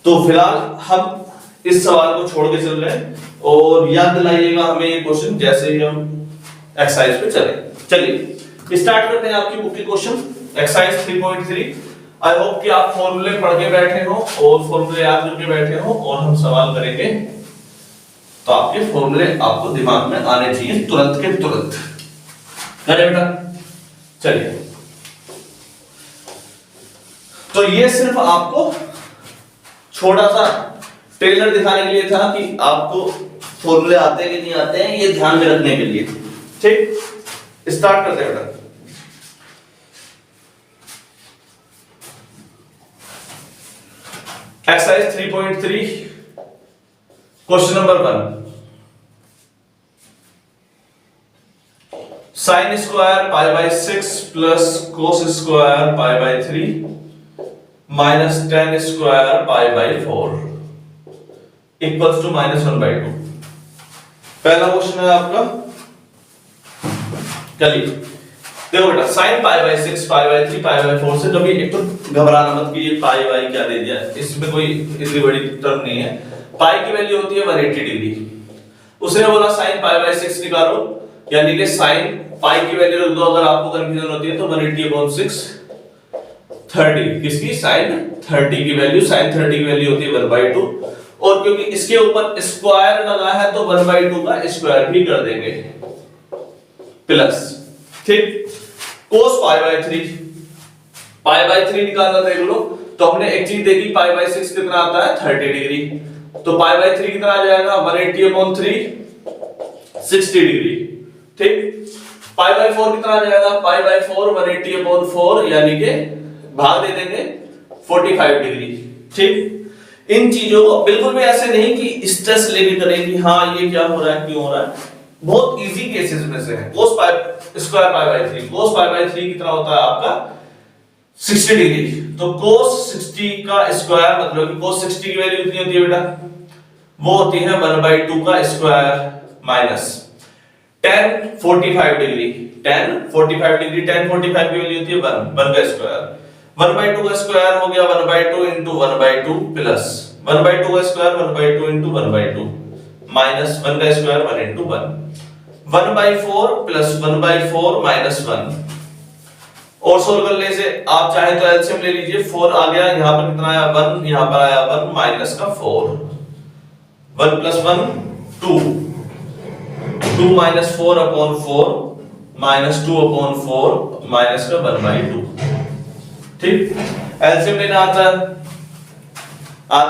Speaker 1: तो फिलहाल हम इस सवाल को छोड़ के चल रहे हैं और याद दिलाइएगा हमें ये क्वेश्चन जैसे ही हम एक्सरसाइज पे चले। चलिए स्टार्ट करते हैं आपकी बुक के क्वेश्चन, एक्सरसाइज 3.3। आई होप कि आप फॉर्मूले पढ़ के बैठे हो और फॉर्मूले याद करके बैठे हो और हम सवाल करेंगे तो आपके फॉर्मूले आपको दिमाग में आने चाहिए तुरंत के तुरंत। अरे बेटा चलिए, तो ये सिर्फ आपको छोटा सा ट्रेलर दिखाने के लिए था कि आपको फॉर्मूले आते हैं कि नहीं आते हैं, ये ध्यान में रखने के लिए, ठीक। स्टार्ट करते हैं बेटा। Exercise 3.3 question number 1, sine square pi by 6 plus cos square pi by 3 minus tan square pi by 4 equals to -1/2। पहला क्वेश्चन है आपका, चलिए देखो बेटा, sine pi by 6 pi by 3 pi by 4 से कभी एक तो घबराना मत कि ये पाई बाई क्या दे दिया, इसमें कोई इतनी बड़ी टर्म नहीं है। पाई की वैल्यू होती है 180 डिग्री, उसने बोला साइन पाई बाई 6 निकालो, यानी कि साइन पाई की वैल्यू रख दो अगर आपको कंफ्यूजन होती है तो 180/6 30, किसकी, साइन 30 की वैल्यू, साइन 30 की वैल्यू होती है 1/2 और क्योंकि इसके ऊपर स्क्वायर लगा है तो 1/2 का स्क्वायर भी कर देंगे प्लस, ठीक। cos pi by 3, pi by 3 निकालना देख लो तो हमने एक चीज देखी, पाई बाई 6 कितना आता है 30 डिग्री, तो पाई बाई 3 कितना आ जाएगा 180/3 60 डिग्री, ठीक। पाई बाई 4 कितना आ जाएगा, पाई बाई 4 180/4 यानी कि भाग दे देंगे 45 डिग्री, ठीक। इन चीजों को बिल्कुल भी ऐसे नहीं कि स्ट्रेस लेके करें कि हाँ ये क्या हो रहा है क्यों हो रहा है, बहुत इजी केसेस में से है। cos pi square pi by 3, cos pi by 3 कितना होता है आपका 60 डिग्री, तो cos 60 का स्क्वायर मतलब कि cos 60 की वैल्यू कितनी होती है बेटा, वो होती है 1/2 का square minus tan 45 degree, tan 45 degree, tan 45 की वैल्यू होती है 1 का स्क्वायर, 1/2 का स्क्वायर हो गया 1/2 into 1/2 प्लस 1/2 का स्क्वायर 1/2 into 1/2 माइनस 1 का स्क्वायर 1 into 1, 1/4 प्लस 1/4 माइनस 1। और सोल्व करने से आप चाहे तो एलसीएम ले लीजिए, 4 आ गया, यहां पर कितना आया 1, यहां पर आया 1 माइनस का 4, 1 प्लस 1 2, 2 माइनस 4/4 माइनस 2/4 माइनस का 1/2, ठीक। एलसीएम लेना आता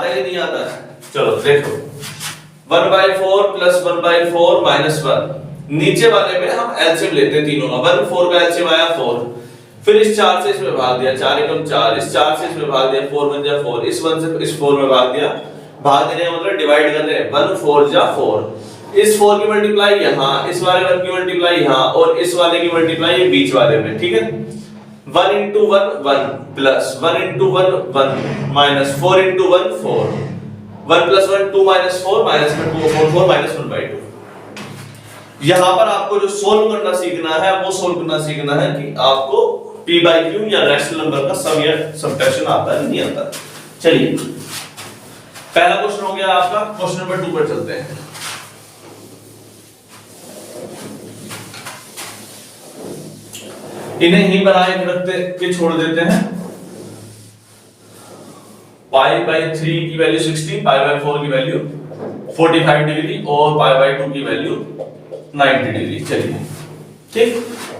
Speaker 1: है कि नहीं आता है, चलो देखो 1/4 प्लस 1/4 माइनस 1, नीचे वाले में हम एलसीएम लेते हैं तीनों का, 1 4 का एलसीएम आया 4, फिर इस 4 से इसमें भाग दिया, 4 एकम 4, इस 4 से इसमें भाग दिया, 4 1 जा 4, इस 1 से इस 4 में भाग दिया, भाग देने का मतलब डिवाइड कर रहे हैं, 1 4 जा 4, इस 4 की मल्टीप्लाई यहां, इस वाले 1 की मल्टीप्लाई यहां और इस वाले की मल्टीप्लाई ये बीच वाले में, ठीक है। 1 into 1 1 plus 1 into 1 1 minus 4 into 1 4, 1 plus 1 2 minus 4 minus 2 4 minus 1/2। यहां पर आपको जो सोल्व करना सीखना है वो सोल्व करना सीखना है कि आपको p by q या रैशनल नंबर का सम या सबट्रैक्शन आता है नहीं आता। चलिए पहला क्वेश्चन हो गया आपका, क्वेश्चन नंबर 2 पर चलते हैं। इन्हें ही बनाए रखते के छोड़ देते हैं। पाई बाई 3 की वैल्यू 60, पाई बाई 4 की वैल्यू 45 डिग्री और पाई बाई 2 की वैल्यू 90 डिग्री। चलिए ठीक,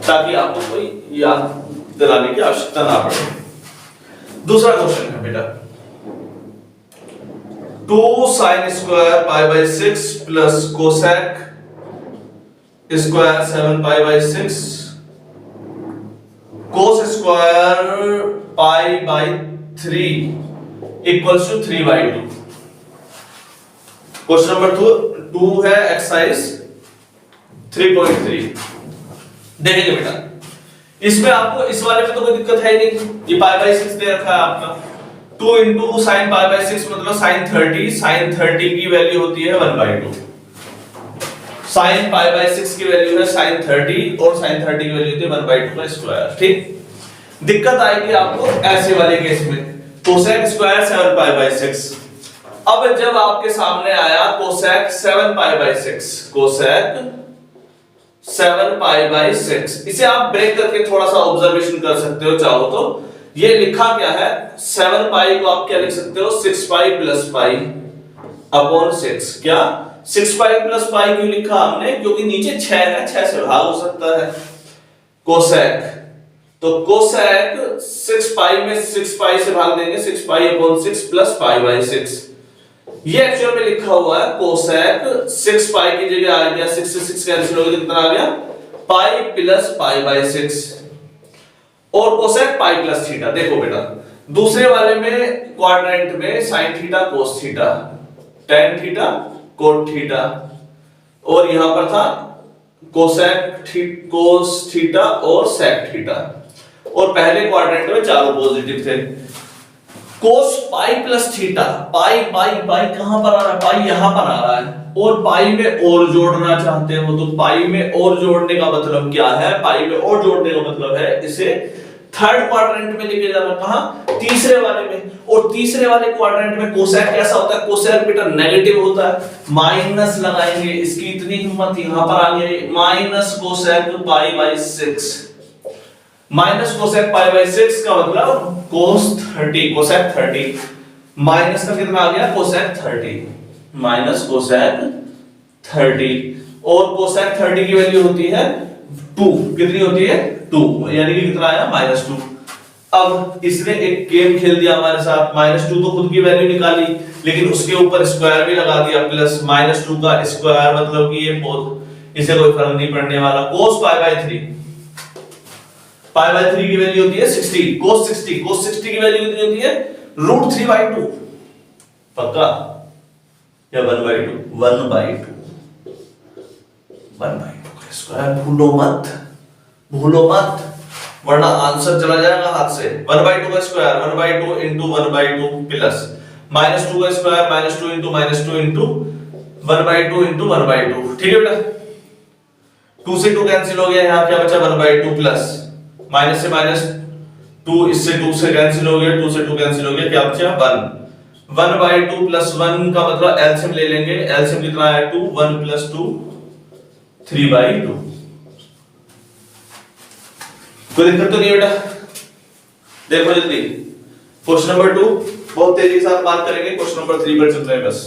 Speaker 1: ताकि आपको कोई याद दिलाने की आवश्यकता ना पड़े। दूसरा क्वेश्चन है बेटा, 2 sin square pi by 6 plus cosec square 7 pi by 6 cos square pi by 3 equals to 3 by 2। Question number 2 है एक्सरसाइज 3.3। देखेंगे बेटा, इसमें आपको इस वाले में तो कोई दिक्कत है ही नहीं, ये पाई बाई 6 दे रखा है आपका। 2 इंटू साइन पाई बाई 6 मतलब साइन 30, साइन 30 की वैल्यू होती है 1/2। साइन पाई बाई 6 की वैल्यू है साइन 30 और साइन 30 की वैल्यू होती है 1/2 का स्क्वायर। ठीक, दिक्कत आएगी आपको ऐसे वाले केस में, कोसेक स्क्वायर 7 पाई बाई 6। अब जब आपके सामने आया cosec 7 pi by 6, cosec 7 pi by 6, इसे आप ब्रेक करके थोड़ा सा ऑब्जर्वेशन कर सकते हो चाहो तो। ये लिखा क्या है, 7 पाई को आप क्या लिख सकते हो, 6 पाई प्लस पाई अपॉन 6। क्या 6 पाई प्लस पाई क्यों लिखा हमने, क्योंकि नीचे 6 है, 6 से भाग हो सकता है। कोसेक, तो कोसेक 6 पाई में 6 पाई से भाग देंगे, 6 pi upon 6 plus pi by 6। ये एक्चुअल में लिखा हुआ है कोसेक 6 पाई की जगह आ गया, 6 से 6 कैंसिल हो गया, कितना आ गया, पाई प्लस पाई बाई 6 और कोसेक पाई प्लस थीटा। देखो बेटा, दूसरे वाले में क्वाड्रेंट में sine theta cos theta, tan theta cot theta, और यहां पर था कोसेक कोस थीटा और सेक थीटा, और पहले क्वाड्रेंट में चारों पॉजिटिव थे। कोस पाई प्लस थीटा, पाई पाई पाई कहां पर आ रहा है, पाई यहां पर आ रहा है, और पाई में और जोड़ना चाहते हो तो पाई में और जोड़ने का मतलब क्या है, पाई में और जोड़ने का मतलब है इसे थर्ड क्वाड्रेंट में लेके जाना, कहां, तीसरे वाले में। और तीसरे वाले क्वाड्रेंट में कोसेक कैसा होता है, कोसेक बेटा नेगेटिव होता है, माइनस लगाएंगे, इसकी इतनी हिम्मत यहां पर आ गई, minus cosec pi by 6। Minus cosec pi by 6 का मतलब कोस 30, कोसेक 30 माइनस का कितना आ गया, कोसेक 30, माइनस कोसेक 30, और कोसेक 30 की वैल्यू होती है 2, कितनी होती है 2, यानी कि कितना आया -2। अब इसने एक गेम खेल दिया हमारे साथ, -2 तो खुद की वैल्यू निकाली, लेकिन उसके ऊपर स्क्वायर भी लगा दिया, प्लस -2 का स्क्वायर मतलब कि ये इसे कोई फर्क नहीं पड़ने वाला। कोस पाई बाई 3, पाई बाई 3 की वैल्यू होती है 60, कोस 60, कोस 60 की वैल्यू कितनी होती है √3/2, पक्का, या 1/2, 1/2, 1/2 का स्क्वायर, भूलो मत, भूलो मत, वरना आंसर चला जाएगा हाथ से। 1/2 का स्क्वायर 1/2 इंटू 1/2 प्लस -2 का स्क्वायर -2 इंटू -2 इंटू 1/2 इंटू 1/2। ठीक है बेटा, 2 से 2 कैंसिल हो गया, यहां क्या बचा 1/2 प्लस माइनस से -2, इससे 2 से कैंसिल हो गया, 2 से 2 कैंसिल हो गया, क्या बचा 1। 1/2 प्लस 1 का मतलब एलसीएम ले लेंगे, एलसीएम कितना है 2, 1 प्लस 2 3/2। कोई दिक्कत तो नहीं बेटा, देखो जल्दी क्वेश्चन नंबर 2 बहुत तेजी के साथ बात करेंगे, क्वेश्चन नंबर 3 पर चलते हैं बस,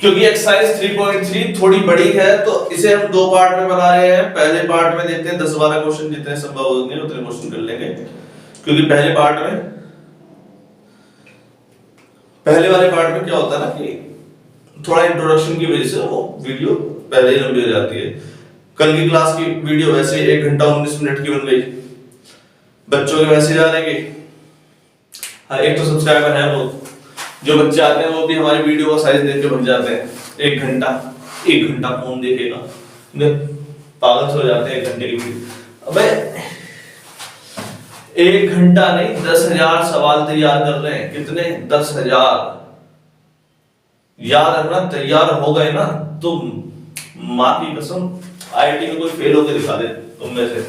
Speaker 1: क्योंकि एक्सरसाइज 3.3 थोड़ी बड़ी है तो इसे हम 2 पार्ट में बना रहे हैं। पहले पार्ट में देखते हैं 10-12 क्वेश्चन, जितने संभव होंगे उतने क्वेश्चन कर लेंगे, क्योंकि पहले वाले पार्ट में क्या होता है ना कि थोड़ा इंट्रोडक्शन की वजह से वो वीडियो पहले ही लंबी हो जाती है। कल की क्लास की वीडियो वैसे 1 घंटा 19 मिनट की बन गई, बच्चों के मैसेज आ रहे हैं, हाँ एक तो सब्सक्राइबर है वो, जो बच्चे आते हैं वो भी हमारी वीडियो का साइज देख के भग जाते हैं। 1 घंटा कौन देखेगा, पागल हो जाते हैं 1 घंटे की वीडियो। अबे 1 घंटा नहीं, 10,000 सवाल तैयार कर रहे हैं, कितने 10,000, याद रखना, तैयार हो गए ना तो मां की कसम आईआईटी में कोई फेल होकर दिखा दे तुम में से।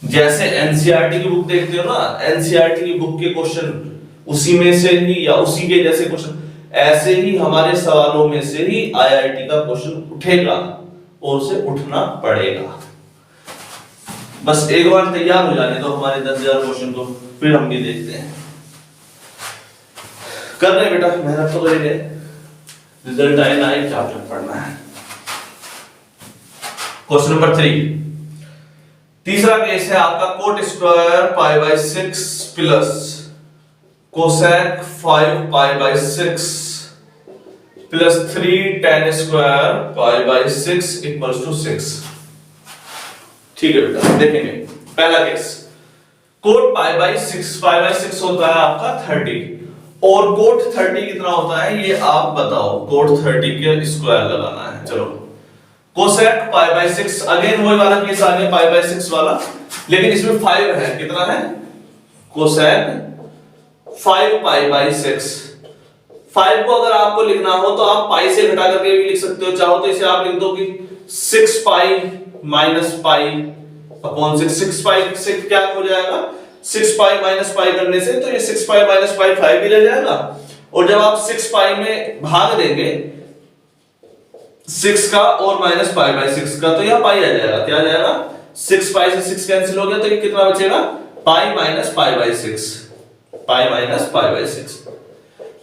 Speaker 1: जैसे एनसीईआरटी की बुक देखते हो ना, एनसीईआरटी की बुक के क्वेश्चन उसी में से ही या उसी के जैसे क्वेश्चन, ऐसे ही हमारे सवालों में से ही आईआईटी का क्वेश्चन उठेगा और उसे उठना पड़ेगा। बस एक बार तैयार हो जाने दो हमारे 10,000 क्वेश्चन को, फिर हम भी देखते हैं। कर रहे बेटा, मेहनत तो करेंगे, रिजल्ट आए ना आए क्या पढ़ना है। क्वेश्चन नंबर 3, तीसरा केस है आपका cot square pi by 6 plus cosec 5 pi by 6 plus 3 tan square pi by 6 equals to 6। ठीक है बेटा, देखेंगे पहला केस, कोट पाई बाय 6 होता है आपका 30 और कोट 30 कितना होता है ये आप बताओ, कोट 30 के स्क्वायर लगाना है। चलो कोसेक पाई बाय 6, अगेन वही वाला केस आ गया पाई बाय 6 वाला, लेकिन इसमें 5 है, कितना है कोसेक 5 पाई बाय 6। 5 को अगर आपको लिखना हो तो आप पाई से घटा करके भी लिख सकते हो, चाहो तो इसे आप लिख दो कि 6 पाई माइनस पाई अपॉन 6। 6 पाई से क्या हो जाएगा, 6 पाई माइनस पाई करने से तो ये 6 पाई माइनस पाई 5 ही रह जाएगा, और जब आप 6 पाई में भाग देंगे 6 का और माइनस पाई बाय 6 का तो यह पाई आ जाएगा, क्या आ जाएगा 6 पाई से 6 कैंसिल हो गया तो ये कितना बचेगा pi minus pi by 6, pi minus pi by 6।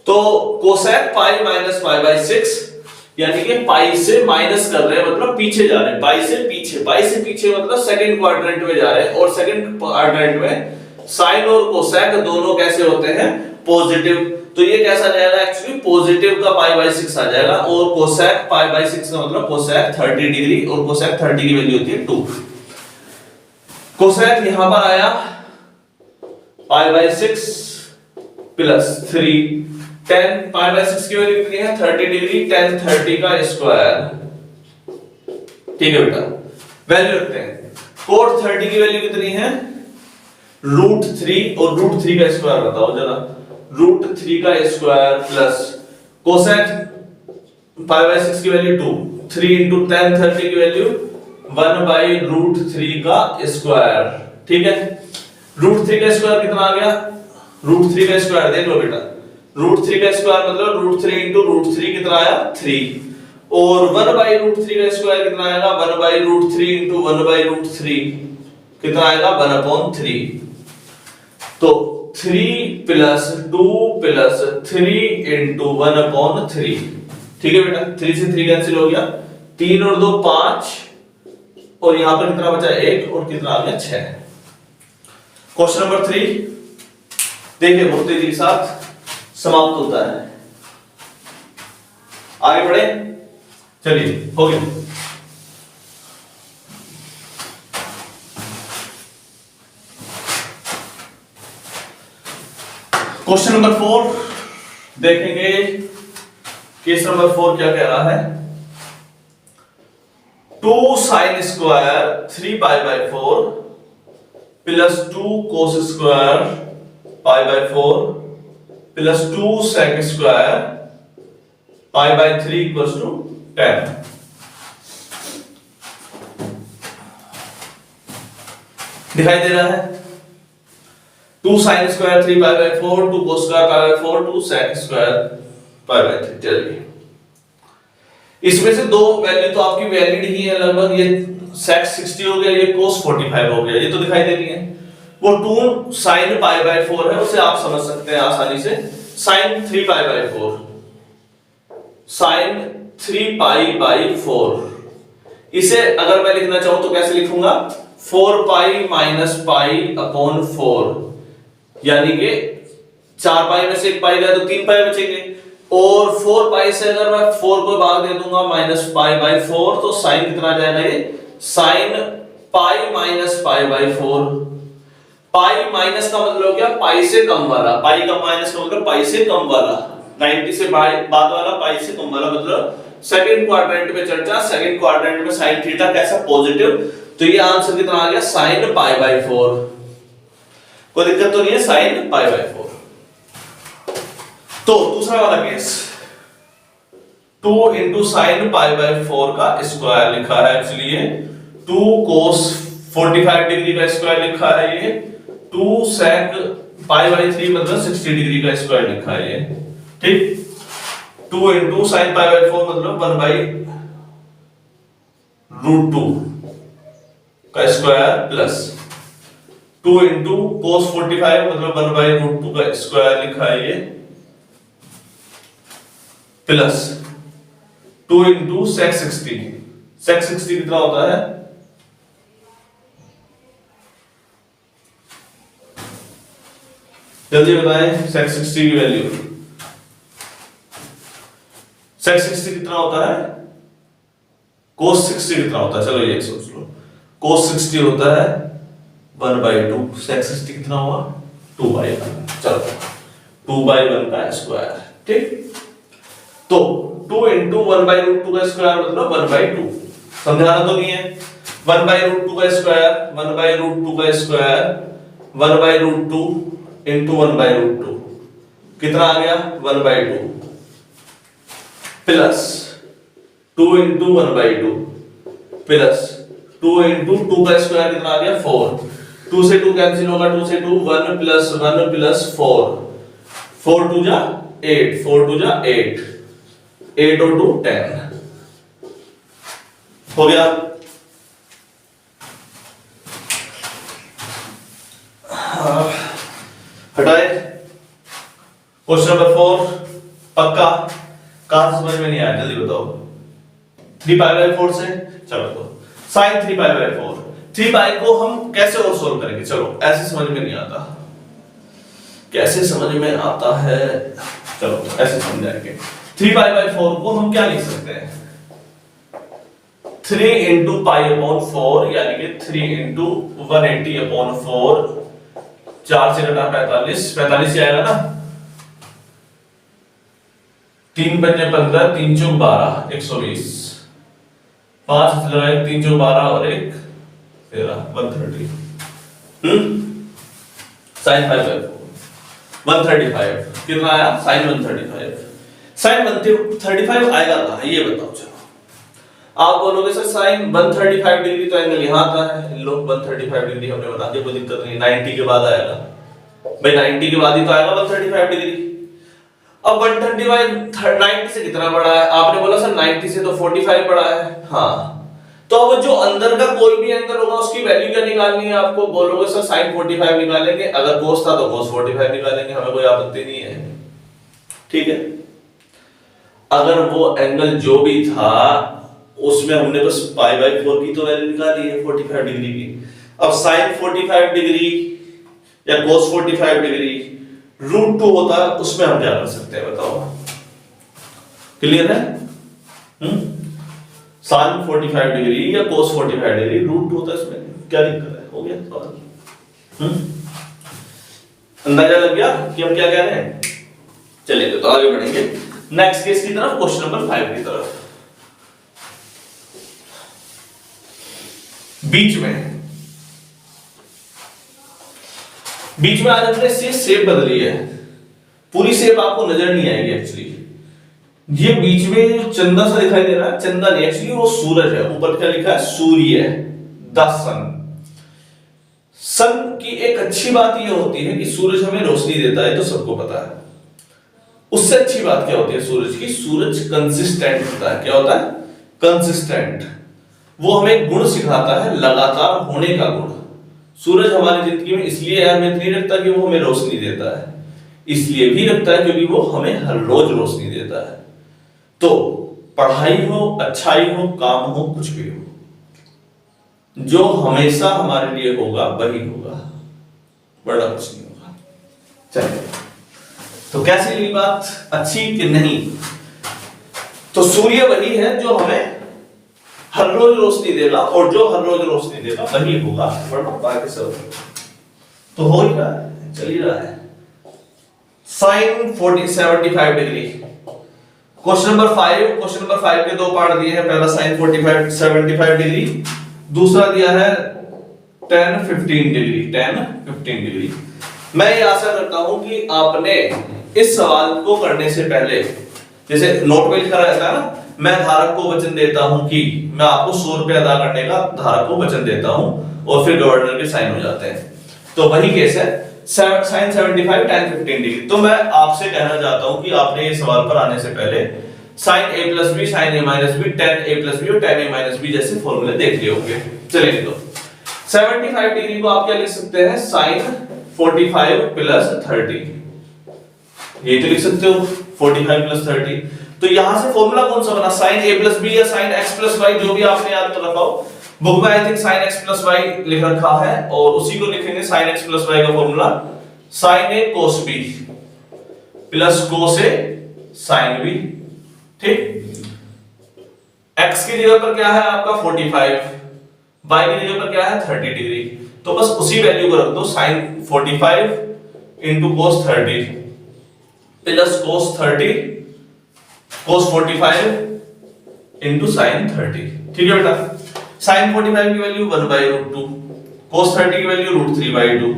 Speaker 1: तो cosec pi minus pi by 6 यानी कि पाई से माइनस कर रहे हैं मतलब पीछे जा रहे हैं, पाई से पीछे मतलब सेकंड क्वाड्रेंट में जा रहे हैं, और सेकंड क्वाड्रेंट में साइन और कोसेक दोनों कैसे होते हैं पॉजिटिव, तो ये कैसा जाएगा एक्चुअली पॉजिटिव का पाई बाय 6 आ जाएगा, और कोसेक पाई बाय 6 का मतलब कोसेक 30 डिग्री, और कोसेक 30 की वैल्यू होती है 2। कोसेक यहां पर आया पाई by 6 plus 3 tan pi by 6 की वैल्यू कितनी है 30 डिग्री, tan 30 का स्क्वायर। ठीक है बेटा, वैल्यू रखते हैं, कोट 30 की वैल्यू कितनी है √3, और √3 का स्क्वायर बताओ जरा, √3 का square plus cosec pi by 6 की वैल्यू 2, 3 into tan 30 की वैल्यू 1 by √3 का स्क्वायर। ठीक है, √3 का स्क्वायर कितना आ गया, √3 का स्क्वायर देख लो बेटा, √3 का स्क्वायर मतलब √3 into √3 कितना आया 3, और 1 by √3 का स्क्वायर कितना आएगा 1 by √3 into 1 by √3 कितना आएगा 1/3। तो 3 प्लस 2 प्लस 3 into 1/3। ठीक है बेटा, 3 से 3 कैंसिल हो गया, 3 और 2 5, और यहां पर कितना बचा 1, और कितना आ गया 6। क्वेश्चन नंबर 3 देखिए बहुत तेजी के साथ समाप्त होता है, आगे बढ़े, चलिए हो गया। क्वेश्चन नंबर 4 देखेंगे, केस नंबर 4 क्या कह रहा है, 2 sin square 3 pi by 4 plus 2 cos square pi by 4 plus 2 sec square pi by 3 equals to 10। दिखाई दे रहा है, 2 sin square 3 pi by 4, 2 cos square pi by 4, 2 sec square pi by 3। चलिए इसमें से दो वैल्यू तो आपकी वैलिड ही है लगभग, ये sec 60 हो गया, ये cos 45 हो गया, ये तो दिखाई दे रही है। वो 2 sin पाई बाय 4 है, उसे आप समझ सकते हैं आसानी से, sin 3 pi by 4, sin 3 pi by 4, इसे अगर मैं लिखना चाहूं तो कैसे लिखूंगा 4 पाई माइनस पाई अपॉन 4, यानी कि 4 पाई में से 1 पाई गया तो 3 पाई बचेंगे, और 4 पाई से अगर मैं 4 को भाग दे दूंगा माइनस पाई बाय 4 तो साइन कितना आ जाएगा ये sign pi minus pi by 4। Pi minus का मतलब क्या, पाई से कम वाला, पाई का माइनस का मतलब पाई से कम वाला, 90 से बाद वाला पाई से कम वाला, मतलब सेकंड क्वाड्रेंट में चर्चा, सेकंड क्वाड्रेंट में साइन थीटा कैसा पॉजिटिव, तो ये आंसर कितना आ गया साइन पाई बाय 4। कोई दिक्कत तो नहीं है, साइन पाई बाय 4। तो दूसरा वाला case 2 into sin pi by 4 का स्क्वायर लिखा है, इसलिए 2 cos 45 डिग्री का स्क्वायर लिखा है ये, 2 sec π/3 मतलब 60 डिग्री का स्क्वायर लिखा है ये, ठीक। 2 into sin π/4 मतलब 1/√2 का स्क्वायर प्लस 2 into cos 45 मतलब 1/√2 का स्क्वायर लिखा है ये, प्लस 2 into sec 60। sec 60 कितना होता है? जल्दी बताएं sec 60 की वैल्यू। sec 60 कितना होता है? cos 60 कितना होता है? चलो ये सोच लो। cos 60 होता है 1/2, sec 60 कितना हुआ? 2/1। चलो 2/1 का स्क्वायर, ठीक। तो 2 into 1/√2 का स्क्वायर मतलब 1/2। समझाना तो नहीं है? 1/√2 का स्क्वायर, 1/√2 का स्क्वायर 1/√2 into 1/√2 कितना आ गया? 1/2 प्लस 2 into 1/2 प्लस 2 into 2 का स्क्वायर कितना आ गया? 4। 2 से 2 कैंसिल होगा, 2 से 2 1 प्लस 1 प्लस 4, 4 2 जा 8, 4 2 जा 8, 8 और 2 10 हो गया। हटाए। क्वेश्चन नंबर 4 पक्का? कहां समझ में नहीं आया जल्दी बताओ। 3π/4 से चलो तो sin 3π/4, 3π को हम कैसे और सोल्व करेंगे? चलो ऐसे समझ में नहीं आता, कैसे समझ में आता है? चलो ऐसे समझाएंगे। 3π/4 को हम क्या लिख सकते हैं? 3 into π/4 यानी कि 3 into 180/4, 4 से घटा 45, 45 ही आएगा ना। 3 पंजे 15, 3 चौक 12, 120, 5 लगाए 3 चौक 12 और 1 13, 130। sin 5/4 135 कितना आया? sin 135। sin 135 आएगा कहां ये बताओ। चलो आप बोलोगे सर sin 135 डिग्री तो एंगल यहां आता है, लो 135 डिग्री हमने बता दिया, कोई दिक्कत नहीं। 90 के बाद आएगा भाई, 90 के बाद ही तो आएगा 135 डिग्री। अब 135 90 से कितना बड़ा है? आपने बोला सर 90 से तो 45 बड़ा है। हाँ, तो अब जो अंदर का कोई भी एंगल होगा उसकी वैल्यू क्या निकालनी है आपको? बोलोगे सर sin 45 निकालेंगे, अगर cos था तो cos 45 निकालेंगे, हमें कोई आपत्ति नहीं है, ठीक है। अगर वो एंगल जो भी था उसमें हमने बस π/4 की तो वैल्यू निकाली है 45 डिग्री की। अब sin 45 डिग्री या cos 45 डिग्री √2 होता है, उसमें हम क्या कर सकते हैं बताओ? क्लियर है? sin 45 डिग्री या cos 45 डिग्री √2 होता है, इसमें क्या दिक्कत है? हो गया सवाल। अंदाजा लग गया कि हम क्या कह रहे हैं? चलिए तो आगे बढ़ेंगे नेक्स्ट केस की तरफ, क्वेश्चन नंबर 5 की तरफ। बीच में आज हमने शेप बदली है, पूरी शेप आपको नजर नहीं आएगी एक्चुअली। ये बीच में जो चंदा सा दिखाई दे रहा है, चंदा नहीं एक्चुअली वो सूरज है। ऊपर क्या लिखा है? सूर्य, द सन। सन की एक अच्छी बात ये होती है कि सूरज हमें रोशनी देता है, तो सबको पता है। उससे अच्छी बात क्या होती है सूरज की? सूरज कंसिस्टेंट होता है। क्या होता है? कंसिस्टेंट। वो हमें गुण सिखाता है, लगातार होने का गुण। सूरज हमारी जिंदगी में इसलिए अहमियत नहीं रखता कि वो हमें रोशनी देता है, इसलिए भी रखता है क्योंकि वो हमें हर रोज रोशनी देता है। तो पढ़ाई हो, अच्छाई हो, काम हो, कुछ भी हो, जो हमेशा हमारे लिए होगा वही होगा, बड़ा कुछ नहीं होगा। चलिए, तो कैसी ली बात? अच्छी कि नहीं? तो सूर्य वही है जो हमें हर रोज रोशनी देगा, और जो हर रोज रोशनी देगा वही होगा, वरना बाकी सब तो हो ही रहा है, चल ही रहा है। sin 75 डिग्री, क्वेश्चन नंबर 5 के दो पार्ट दिए हैं। पहला sin 75 डिग्री, दूसरा दिया है tan 15 डिग्री। मैं ये आशा करता हूं कि आपने इस सवाल को करने से पहले, जैसे नोट में लिखा रहता है ना, मैं धारक को वचन देता हूं कि मैं आपको 100 रुपए अदा करने का धारक को वचन देता हूं, और फिर गवर्नर के साइन हो जाते हैं। तो वही केस है sin 75 tan 15 डिग्री। तो मैं आपसे कहना चाहता हूं कि आपने ये सवाल पर आने से पहले sin a plus b sin a minus b tan a plus b और tan a minus b जैसे फॉर्मूले देख लिए होंगे। चलिए तो 75 डिग्री को आप क्या लिख सकते हैं, sin 45 plus 30, ये तो लिख सकते हो 45 plus 30। तो यहां से फॉर्मूला कौन सा बना, sin a plus b या sin x plus y, जो भी आपने याद रखा हो। बुक में I think sin x plus y लिख रखा है, और उसी को लिखेंगे sin x plus y का formula sin a cos b plus cos a sin b, ठीक। x की जगह पर क्या है आपका 45, y की जगह पर क्या है 30 डिग्री, तो बस उसी वैल्यू को रख दो, sin 45 into cos 30 plus cos 30 cos 45 into sin 30, ठीक है बेटा। sin 45 की वैल्यू 1/√2, cos 30 की वैल्यू √3/2,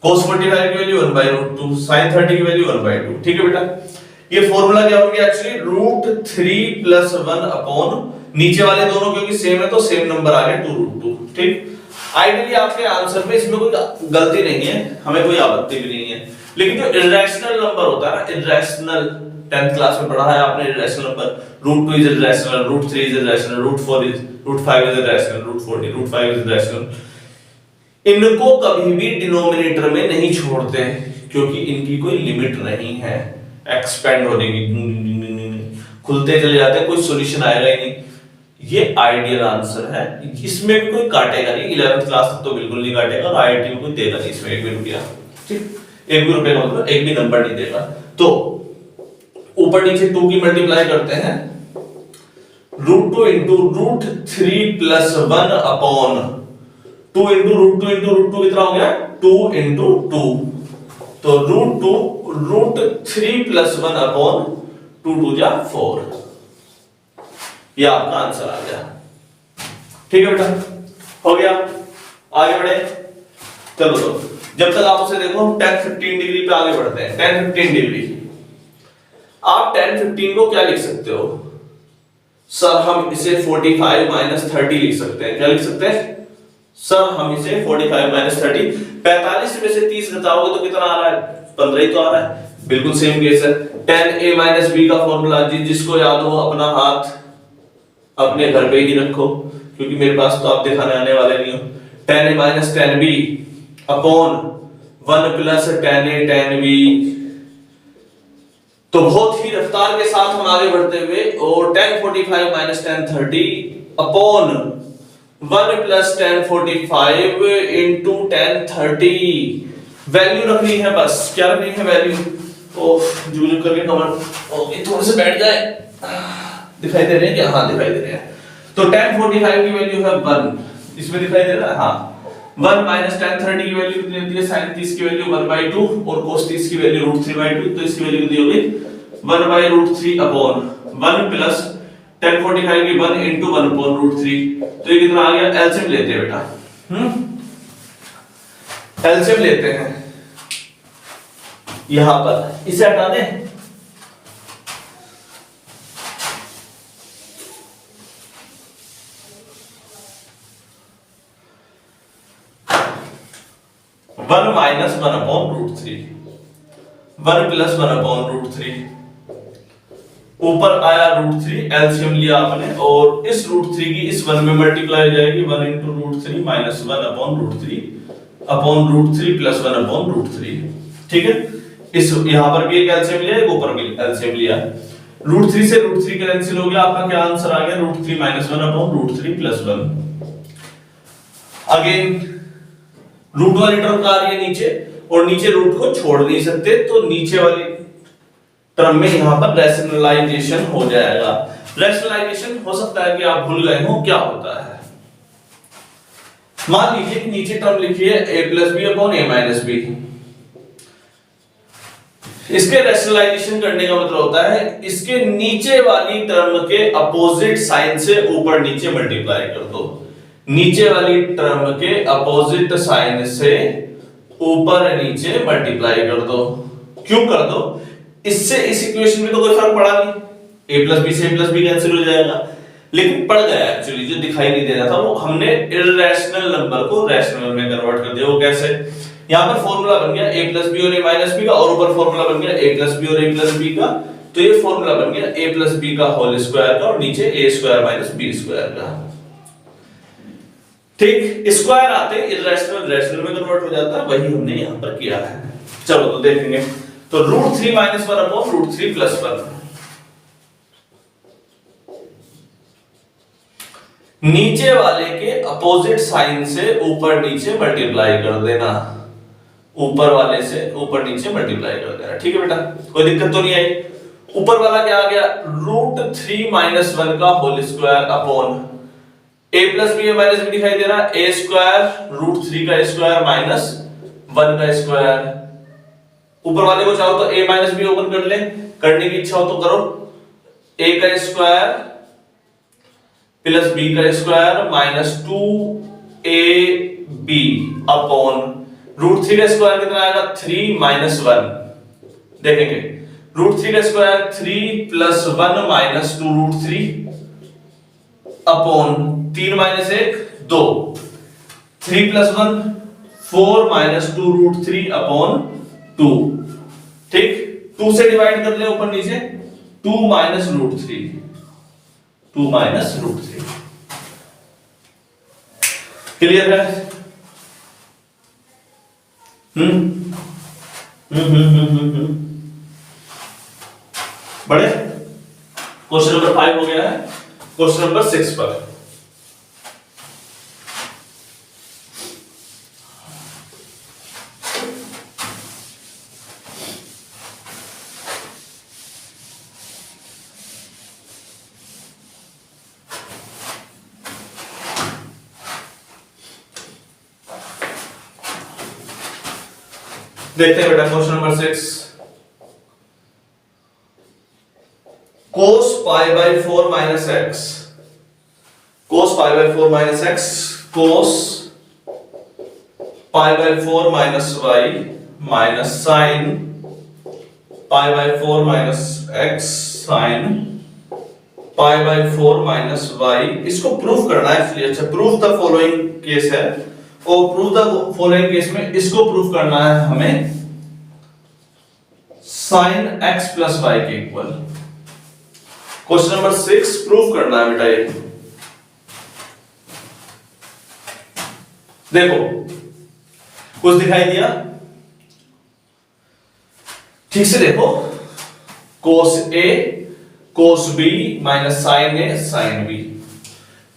Speaker 1: cos 45 की वैल्यू 1/√2, sin 30 की वैल्यू 1/2, ठीक है बेटा। ये फॉर्मूला क्या हो गया एक्चुअली √3 + 1 अपॉन नीचे वाले दोनों क्योंकि सेम है तो सेम नंबर आ गया 2√2, ठीक। आइडियली आपके आंसर में इसमें कोई गलती नहीं है, हमें कोई आपत्ति भी नहीं है, लेकिन जो इरेशनल नंबर होता है ना, इरेशनल 10th क्लास में पढ़ा है आपने, irrational number √2 is irrational, √3 is irrational, √4 is √5 is irrational, √5 is irrational, इनको कभी भी डिनोमिनेटर में नहीं छोड़ते क्योंकि इनकी कोई लिमिट नहीं है एक्सपेंड होने की, खुलते चले जाते हैं, कोई सॉल्यूशन आएगा ही नहीं। ये आइडियल आंसर है, इसमें भी कोई काटेगा नहीं, 11th क्लास तक तो बिल्कुल नहीं काटेगा, और आईआईटी में कोई देगा नहीं इसमें 1 भी रुपया, ठीक। 1 भी रुपए का मतलब 1 भी नंबर नहीं देगा। तो ऊपर नीचे 2 की मल्टीप्लाई करते हैं, √2 into √3 plus 1 upon 2 into √2 into √2 कितना हो गया 2 into 2, तो √2 √3 plus 1 अपॉन 2 2 जा 4, ये आपका आंसर आ गया, ठीक है बेटा, हो गया। आगे बढ़े, चलो तो जब तक आप उसे देखो हम 10 15 डिग्री पे आगे बढ़ते हैं। 10 15 डिग्री आप 10 15 को क्या लिख सकते हो सर, हम इसे 45 - 30 लिख सकते हैं। क्या लिख सकते हैं सर, हम इसे 45 - 30, 45 में से 30 घटाओगे तो कितना आ रहा है, 15 ही तो आ रहा है। बिल्कुल सेम केस है, tan a - b का फॉर्मूला जिसको याद हो अपना हाथ अपने घर पे ही रखो, क्योंकि मेरे पास तो आप दिखाने आने वाले नहीं हो। tan a - tan b upon 1 plus tan a tan b, तो बहुत ही रफ्तार के साथ हम आगे बढ़ते हुए, और tan 45 - tan 30 upon 1 plus tan 45 into tan 30, value रखनी है, बस क्या रखनी है वैल्यू, ओ जूम करके कमेंट ओके थोड़े से बैठ जाए, दिखाई दे रहे हैं क्या, हाँ दिखाई दे रहे हैं। तो tan 45 की वैल्यू है 1, इसमें दिखाई दे रहा है, हाँ 1 - tan 30 की वैल्यू कितनी होती है, sin 30 की वैल्यू 1/2 और cos 30 की वैल्यू √3/2, तो इसकी वैल्यू कितनी होगी 1/√3 अपॉन 1 प्लस tan 45 की 1 into 1 upon √3, तो ये कितना आ गया, एलसीएम लेते हैं बेटा, एलसीएम लेते हैं, यहां पर इसे हटा दें, one minus 1 upon √3, 1 plus 1 upon √3, ऊपर आया √3, एलसीएम लिया आपने, और इस √3 की इस 1 में मल्टीप्लाई हो जाएगी, 1 into √3 minus 1 upon √3 upon √3 plus 1 upon √3, ठीक है। इस यहां पर भी एक एलसीएम लिया, एक ऊपर भी एलसीएम लिया, √3 से √3 कैंसिल हो गया, आपका क्या आंसर आ गया, √3 minus 1 upon √3 plus 1। Again root वाली टर्म आ रही है नीचे, और नीचे रूट को छोड़ नहीं सकते, तो नीचे वाली टर्म में यहां पर रैशनलाइजेशन हो जाएगा। रैशनलाइजेशन हो सकता है कि आप भूल गए हो क्या होता है। मान लीजिए कि नीचे टर्म लिखी है a + b upon a - b, इसके रैशनलाइजेशन करने का मतलब होता है इसके नीचे वाली टर्म के अपोजिट साइन से ऊपर नीचे मल्टीप्लाई कर दो, नीचे वाली टर्म के अपोजिट साइन से ऊपर नीचे मल्टीप्लाई कर दो। क्यों कर दो, इससे इस इक्वेशन में तो कोई फर्क पड़ा नहीं, a प्लस बी से a प्लस बी कैंसिल हो जाएगा, लेकिन पड़ गया एक्चुअली, जो दिखाई नहीं दे रहा था वो हमने इर्रेशनल नंबर को रैशनल में कन्वर्ट कर दिया। वो कैसे, यहां पर फॉर्मूला बन गया a प्लस बी और a माइनस बी का, और ऊपर फॉर्मूला बन गया a प्लस बी और a प्लस बी का, तो ये फॉर्मूला बन गया a प्लस बी का होल स्क्वायर का और नीचे a square minus b square का। ठीक, स्क्वायर आते इर्रेशनल रैशनल में कन्वर्ट हो जाता है, वही हमने यहां पर किया है। चलो तो देखेंगे, तो √3 - 1 अपॉन √3 + 1, नीचे वाले के अपोजिट साइन से ऊपर नीचे मल्टीप्लाई कर देना, ऊपर वाले से ऊपर नीचे मल्टीप्लाई कर देना। ठीक है बेटा, कोई दिक्कत तो नहीं आई। ऊपर वाला क्या आ गया, √3 - 1 का whole square upon a plus b minus b दिखाई दे रहा है, a स्क्वायर √3 का स्क्वायर माइनस 1 का स्क्वायर। ऊपर वाले को चाहो तो a माइनस बी ओपन कर ले, करने की इच्छा हो तो करो, a का स्क्वायर प्लस b का स्क्वायर माइनस 2ab अपॉन √3 का स्क्वायर कितना आएगा, 3 - 1। देखेंगे, √3 का स्क्वायर 3 + 1 - 2√3 अपॉन 3 - 1 2, 3 + 1 4 - 2√3 अपॉन 2। ठीक, 2 से डिवाइड कर ले ऊपर नीचे, 2 - √3, 2 - √3। क्लियर है? बड़े क्वेश्चन नंबर 5 हो गया है। क्वेश्चन नंबर 6 पर देखते हैं बेटा। Question number 6, cos π/4 - x, cos π/4 - x, cos π/4 - y minus sin π/4 - x sin π/4 - y। इसको प्रूफ करना है इसलिए, अच्छा प्रूफ द फॉलोइंग केस है, और प्रूफ द फॉलोइंग केस में इसको प्रूफ करना है हमें sin x + y के इक्वल। क्वेश्चन नंबर 6 प्रूफ करना है बेटा। ये देखो, कुछ दिखाई दिया, ठीक से देखो, cos a cos b minus sin a sin b,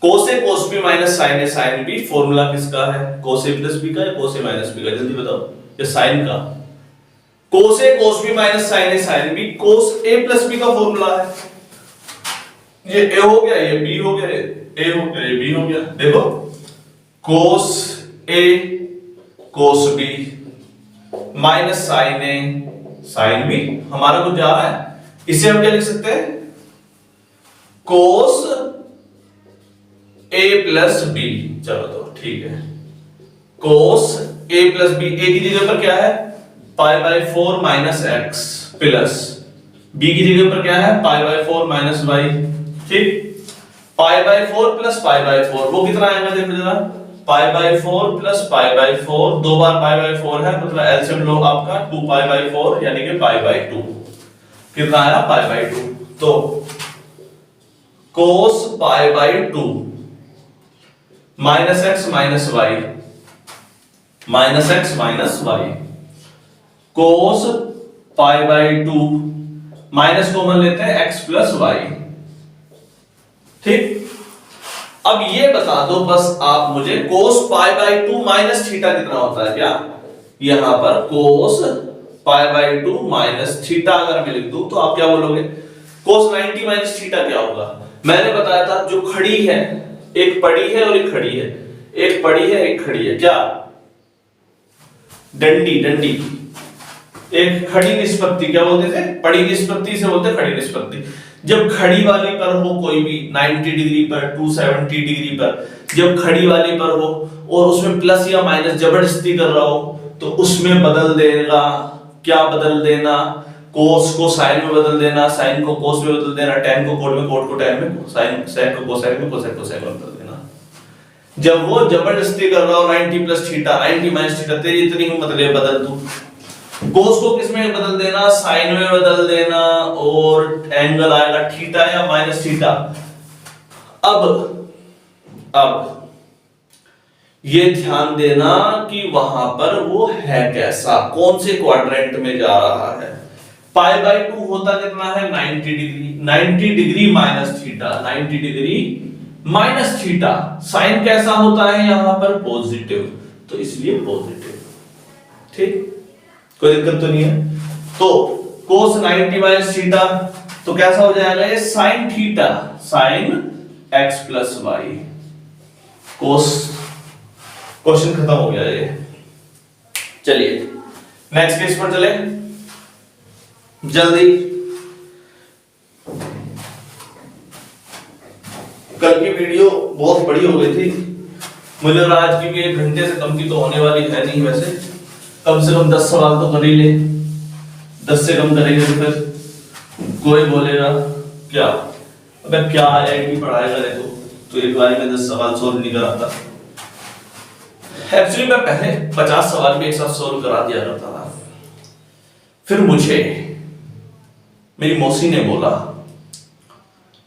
Speaker 1: cos a cos b minus sin a sin b। Formula किसका है, cos a + b का या cos a - b का, जल्दी बताओ, ये sin का। cos a cos b minus sin a sin b, cos a + b का फॉर्मूला है। ये a हो गया, ये b हो गया, a हो गया, ये b हो गया। देखो, cos a cos b minus sin a sin b, हमारा कुछ जा रहा है, इसे हम क्या लिख सकते हैं, cos a + b। चलो तो ठीक है, cos a + b, a की जगह पर क्या है, π/4 - x प्लस b की जगह पर क्या है, π/4 - y। ठीक, π/4 + π/4 वो कितना आएगा, देखो जरा, π/4 + π/4, दो बार π/4 है, मतलब एलसीएम लो आपका 2π/4 यानी कि π/2, कितना आया, π/2। तो cos π/2 - x - y -x - y, cos π/2 minus common लेते हैं x + y। ठीक, अब ये बता दो बस आप मुझे, cos π/2 माइनस थीटा कितना होता है, क्या यहां पर cos π/2 माइनस थीटा अगर मैं लिख दूं तो आप क्या बोलोगे, cos 90 माइनस थीटा क्या होगा। मैंने बताया था जो खड़ी है, एक पड़ी है और एक खड़ी है, एक पड़ी है एक खड़ी है, क्या डंडी, डंडी। एक खड़ी निष्पत्ति क्या बोलते थे, पड़ी निष्पत्ति से बोलते खड़ी निष्पत्ति। जब खड़ी वाली पर हो कोई भी 90 डिग्री पर, 270 डिग्री पर, जब खड़ी वाली पर हो और उसमें प्लस या माइनस जबरदस्ती कर रहा हो तो उसमें बदल देगा, क्या बदल देना, कोस को साइन में बदल देना, साइन को कोस में बदल देना, टेन को कोट में, कोट को टेन में, साइन सेक को कोसाइन में, कोसाइन को सेक में बदल देना। जब वो जबरदस्ती कर रहा हो 90 प्लस थीटा 90 माइनस थीटा, तेरी इतनी हिम्मत ले बदल तू। कोस को किस में बदल देना, साइन में बदल देना, और एंगल आएगा थीटा या माइनस थीटा। अब ये ध्यान देना कि वहां पर वो है कैसा, कौन से क्वाड्रेंट में जा रहा है। पाई बाई 2 होता कितना है 90 degree, 90 degree minus theta, 90 degree minus theta. Sine कैसा होता है यहां पर पॉजिटिव, तो इसलिए पॉजिटिव। ठीक, कोई दिक्कत तो नहीं है। तो कोस 90 माइनस थीटा तो कैसा हो जाएगा ये sine theta, sine x plus y. Cos question खत्म हो गया ये। चलिए नेक्स्ट केस पर चले जल्दी। कल की वीडियो बहुत बड़ी हो गई थी, मुझे और आज की भी 1 घंटे से कम की तो होने वाली है नहीं। वैसे कम से कम 10 सवाल तो कर ही ले, 10 से कम करेंगे तो फिर कोई बोलेगा क्या अबे क्या आईआईटी पढ़ाएगा रे तो एक बार में 10 सवाल सोल्व नहीं कराता। एक्चुअली मैं पहले 50 सवाल भी एक साथ सोल्व करा दिया करता था। फिर मुझे मेरी मौसी ने बोला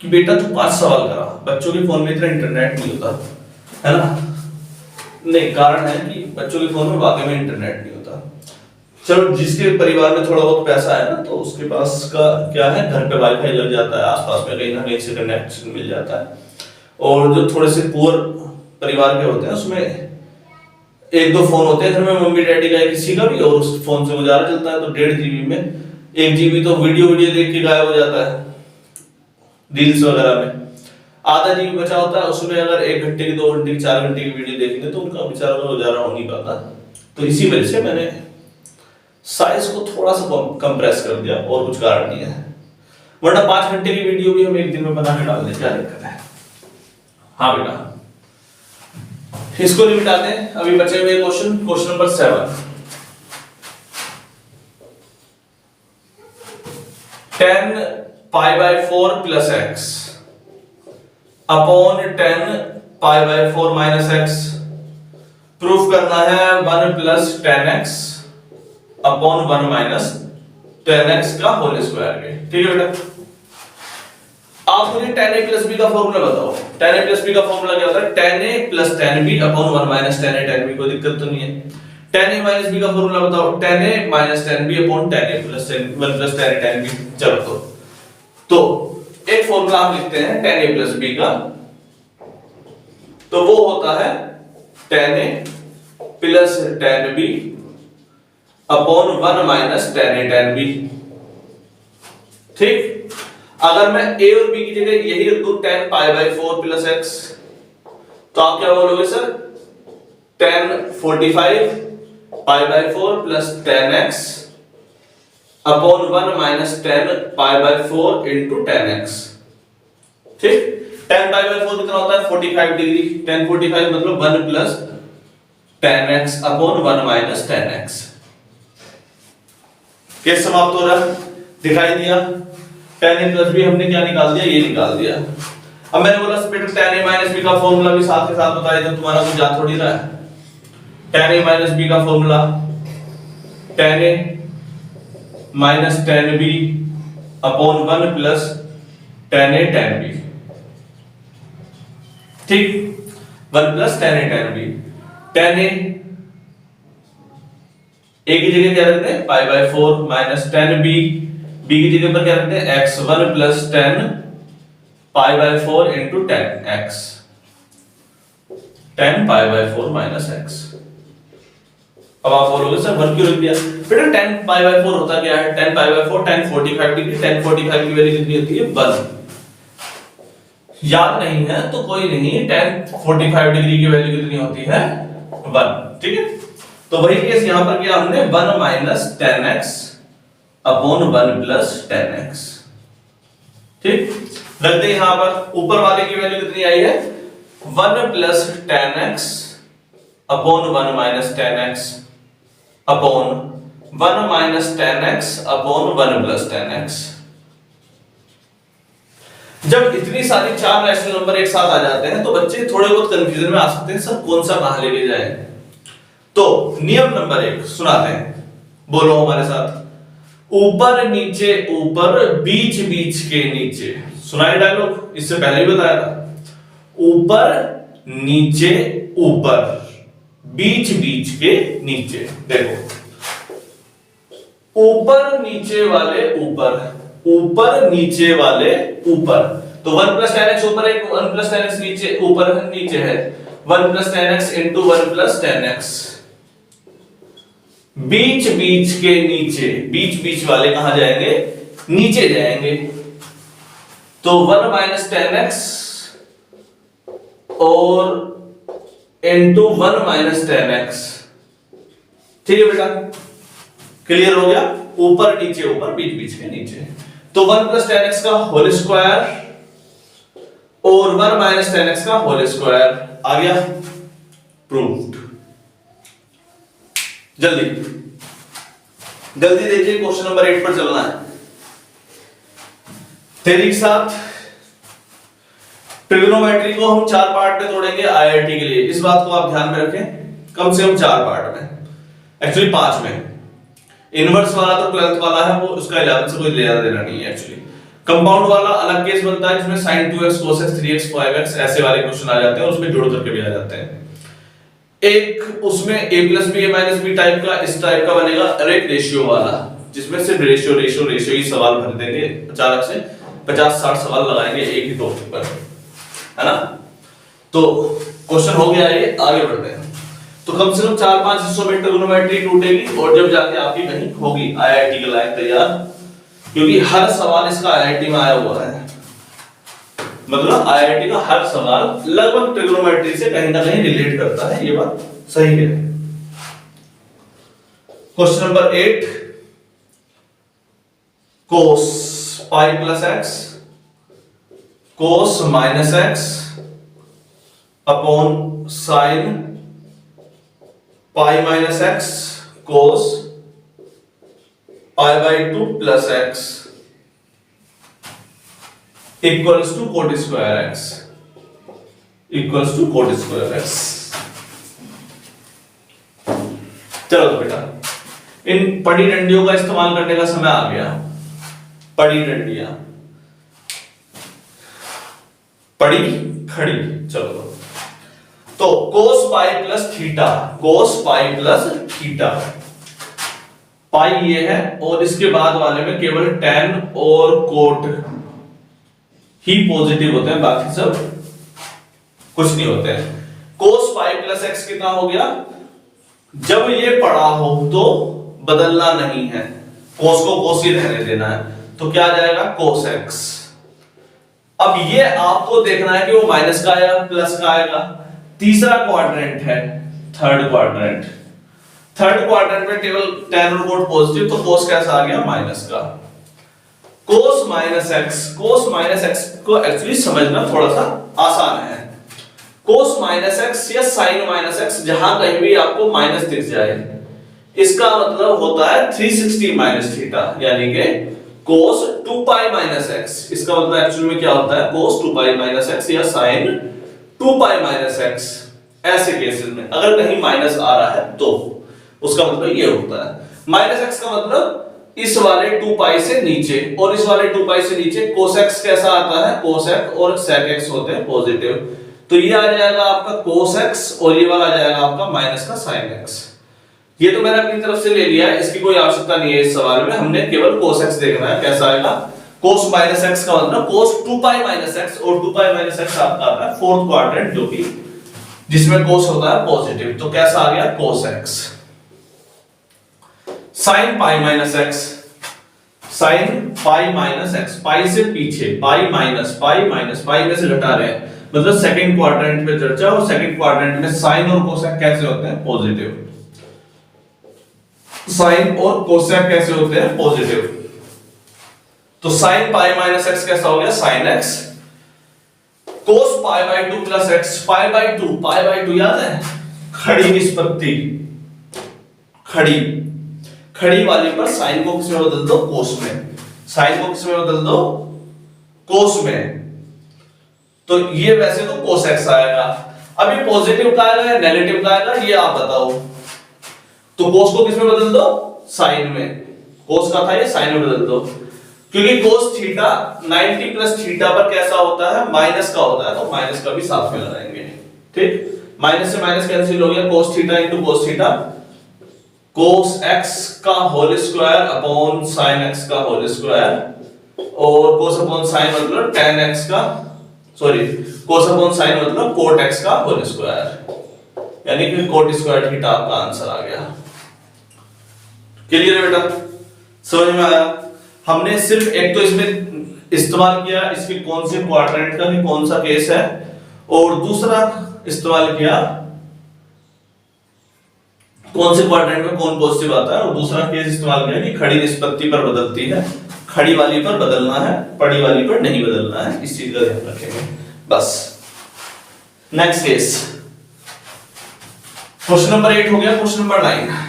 Speaker 1: कि बेटा तू 5 सवाल करा, बच्चों के फोन में इतना इंटरनेट नहीं होता है ना। नहीं, कारण है कि बच्चों के फोन में वाकई में इंटरनेट नहीं होता। चलो जिसके परिवार में थोड़ा बहुत पैसा है ना, तो उसके पास का क्या है, घर पे वाईफाई लग जाता है, आसपास में कहीं ना कहीं से कनेक्शन मिल जाता है। और जो थोड़े से पुअर परिवार के होते हैं उसमें 1-2 फोन होते हैं घर में, मम्मी डैडी का किसी का भी, और उस फोन से गुजारा चलता है। तो 1.5 GB में 1 GB तो वीडियो देख के गायब हो जाता है रील्स वगैरह में। आधा GB बचा होता है, उसमें अगर 1 घंटे की, 2 घंटे की, 4 घंटे की वीडियो देखेंगे तो उनका बेचारा का गुजारा हो नहीं पाता। तो इसी वजह से मैंने साइज को थोड़ा सा कंप्रेस कर दिया, और कुछ कारण नहीं है। वरना 5 घंटे की वीडियो भी हम एक दिन में बना के डाल दें, क्या दिक्कत है। हाँ बेटा, इसको नहीं मिटाते। अभी बचे हुए question number 7। 10 pi by 4 plus x upon 10 pi by 4 minus x. Proof करना है 1 plus 10x upon 1 minus 10x का होल स्क्वायर के। ठीक है बेटा, आप मुझे 10a प्लस b का फॉर्मूला बताओ। 10a प्लस b का फॉर्मूला क्या होता है, 10a plus 10b upon 1 minus 10a 10b। कोई दिक्कत तो नहीं है। 10a माइनस b का फॉर्मूला बताओ, 10a minus 10b upon 10a plus 1 plus 10a 10b। चलो तो एक फॉर्मूला हम लिखते हैं 10a प्लस b का, तो वो होता है 10a plus 10b upon 1 minus 10a 10b। ठीक, अगर मैं a और b की जगह यही रख दूं 10 पाई बाय 4 प्लस x, तो आप क्या बोलोगे sir, 10 45 pi by 4 plus 10x upon 1 minus 10 pi by 4 into 10x। ठीक, 10 पाई बाय 4 कितना होता है 45 डिग्री, 10 45 मतलब 1 plus 10x upon 1 minus 10x। Case समाप्त हो रहा है, दिखाई दिया। 10a प्लस b हमने क्या निकाल दिया, ये निकाल दिया। अब मैंने बोला बेटा 10a माइनस b का फॉर्मूला भी साथ के साथ बताइए, तो तुम्हारा कुछ याद थोड़ी रहा है। 10a माइनस b का formula 10a minus 10b upon 1 plus 10a 10b। ठीक, 1 plus 10a 10b। 10a a की जगह क्या रखते हैं पाई बाय 4 माइनस 10b, b की जगह पर क्या रखते हैं x 1 plus 10 pi by 4 into 10x, 10 pi by 4 minus x। अब आप बोलोगे सर 1 क्यों रख दिया, बेटा 10 पाई बाय 4 होता क्या है, 10 पाई बाय 4 10 45 डिग्री, 10 45 की वैल्यू कितनी होती है 1। याद नहीं है तो कोई नहीं, 10 45 डिग्री की वैल्यू कितनी होती है 1। ठीक है, तो वही केस यहां पर किया हमने 1 minus 10x upon 1 plus 10x। ठीक, रख दे यहां पर, ऊपर वाले की वैल्यू कितनी आई है 1 plus 10x upon 1 minus 10x upon 1 minus 10x upon 1 plus 10x। जब इतनी सारी चार रैशनल नंबर एक साथ आ जाते हैं तो बच्चे थोड़े बहुत कंफ्यूजन में आ सकते हैं, सर कौन सा कहां लेके जाए। तो नियम नंबर 1 सुनाते हैं, बोलो हमारे साथ। ऊपर नीचे ऊपर बीच बीच के नीचे। सुनाए डायलॉग, इससे पहले भी बताया था। ऊपर नीचे ऊपर बीच बीच के नीचे। देखो ऊपर नीचे वाले ऊपर, ऊपर नीचे वाले ऊपर, तो 1 प्लस 10x ऊपर है, 1 प्लस 10x नीचे ऊपर नीचे है, 1 plus 10x into 1 plus 10x। बीच बीच के नीचे, बीच बीच वाले कहां जाएंगे, नीचे जाएंगे। तो 1 माइनस 10x और इंटू 1 माइनस 10x। ठीक है बेटा, क्लियर हो गया। ऊपर नीचे ऊपर बीच बीच के नीचे। तो 1 प्लस 10x का होल स्क्वायर और 1 माइनस 10x का होल स्क्वायर आ गया, प्रूव्ड। जल्दी जल्दी देखिए, क्वेश्चन नंबर 8 पर चलना है तेरी के साथ। ट्रिग्नोमेट्री को हम 4 पार्ट में तोड़ेंगे आईआईटी के लिए, इस बात को आप ध्यान में रखें। कम से कम 4 पार्ट में, एक्चुअली 5 में। इनवर्स वाला तो 12th वाला है, वो उसका 11th से कोई लेना देना नहीं है एक्चुअली। कंपाउंड वाला अलग केस बनता है, जिसमें sin 2x cos x 3x 5x ऐसे वाले क्वेश्चन आ जाते हैं, उसमें जोड़ करके भी आ जाते हैं। एक उसमें a plus b, a minus b type का, इस टाइप का बनेगा। और एक रेशियो वाला, जिसमें सिर्फ रेशियो रेशियो रेशियो ही सवाल भर देंगे, अचानक से 50-60 सवाल लगाएंगे एक ही टॉपिक पर, है ना। तो क्वेश्चन हो गया ये, आगे बढ़ते हैं। तो कम से कम 4-5 हिस्सों में ट्रिग्नोमेट्री टूटेगी, और जब जाके आपकी कहीं होगी आईआईटी के लायक तैयार, क्योंकि हर सवाल इसका आईआईटी में आया हुआ है। मतलब आईआईटी का हर सवाल लगभग ट्रिग्नोमेट्री से कहीं ना कहीं रिलेट करता है, ये बात सही है। Question number 8, cos pi plus x cos minus x upon sine pi minus x cos pi by 2 plus x equals to cot square x, equals to cot square x. चलो तो बेटा, इन पड़ी डंडियों का इस्तेमाल करने का समय आ गया। पड़ी डंडियां, पड़ी खड़ी। चलो तो cos pi plus theta, cos pi plus theta, pi ये है, और इसके बाद वाले में केवल tan और कोट ही पॉजिटिव होते हैं, बाकी सब कुछ नहीं होते हैं। cos पाई प्लस एक्स कितना हो गया, जब ये पड़ा हो तो बदलना नहीं है, cos को cos ही रहने देना है, तो क्या आ जाएगा cos x। अब ये आपको देखना है कि वो माइनस का आएगा प्लस का आएगा। तीसरा क्वाड्रेंट है, थर्ड क्वाड्रेंट। थर्ड क्वाड्रेंट में केवल tan और कोट पॉजिटिव, तो cos कैसा आ गया, माइनस का। cos minus x, cos minus x को एक्चुअली समझना थोड़ा सा आसान है। cos माइनस एक्स या sin माइनस एक्स, जहां कहीं भी आपको माइनस दिख जाए, इसका मतलब होता है 360 माइनस थीटा, यानी कि cos 2 पाई माइनस एक्स। इसका मतलब एक्चुअली में क्या होता है, cos 2 पाई माइनस एक्स या sin 2 पाई माइनस एक्स। ऐसे केसेस में अगर कहीं माइनस आ रहा है तो उसका मतलब ये होता है। माइनस एक्स का मतलब इस वाले 2 पाई से नीचे, और इस वाले 2 पाई से नीचे cos x कैसा आता है, cos x और sec x होते हैं पॉजिटिव, तो ये आ जाएगा आपका cos x, और ये वाला आ जाएगा आपका माइनस का sin x। ये तो मैंने अपनी तरफ से ले लिया है, इसकी कोई आवश्यकता नहीं है इस सवाल में, हमने केवल cos x देखना है कैसा आएगा। cos माइनस x का मतलब cos 2 पाई माइनस x, और 2 पाई माइनस x आपका आता है फोर्थ क्वाड्रेंट, जो कि जिसमें cos होता है पॉजिटिव, तो कैसा आ गया cos x। sin pi minus x, sin pi minus x, पाई से पीछे, पाई माइनस पाई में से घटा रहे हैं, मतलब सेकंड क्वाड्रेंट में चर्चा, और सेकंड क्वाड्रेंट में sin और cosec कैसे होते हैं, पॉजिटिव। sin और cosec कैसे होते हैं, पॉजिटिव। तो sin पाई माइनस x कैसा हो गया, sin x। cos pi by 2 plus x, pi by 2 याद है, खड़ी निष्पत्ति, खड़ी खड़ी वाली पर साइन को किसमें बदल दो, कोस में, साइन को किसमें बदल दो, कोस में। तो ये वैसे तो कोस एक्स आएगा, अब ये पॉजिटिव का आएगा या नेगेटिव का आएगा ये आप बताओ। तो कोस को किसमें बदल दो, साइन में, कोस का था ये साइन में बदल दो, क्योंकि कोस थीटा 90 प्लस थीटा पर कैसा होता है, माइनस का होता है, तो माइनस का भी साथ में लगाएंगे। ठीक, माइनस से माइनस कैंसिल हो गया, cos theta into cos theta, cos x का whole square upon sine x का होल स्क्वायर, और कोस अपॉन साइन मतलब tan x का, सॉरी कोस अपॉन साइन मतलब कोट x का होल स्क्वायर, यानी कि कोट स्क्वायर थीटा आपका आंसर आ गया। क्लियर है बेटा, समझ में आया? हमने सिर्फ एक तो इसमें इस्तेमाल किया इसकी कौन से क्वाड्रेंट का, कौन सा केस है, और दूसरा इस्तेमाल किया कौन से क्वाड्रेंट में कौन पॉजिटिव आता है, और दूसरा केस इस्तेमाल किया कि खड़ी निष्पत्ति पर बदलती है, खड़ी वाली पर बदलना है, पड़ी वाली पर नहीं बदलना है, इस चीज का ध्यान रखेंगे बस। नेक्स्ट केस, क्वेश्चन नंबर 8 हो गया। Question number 9,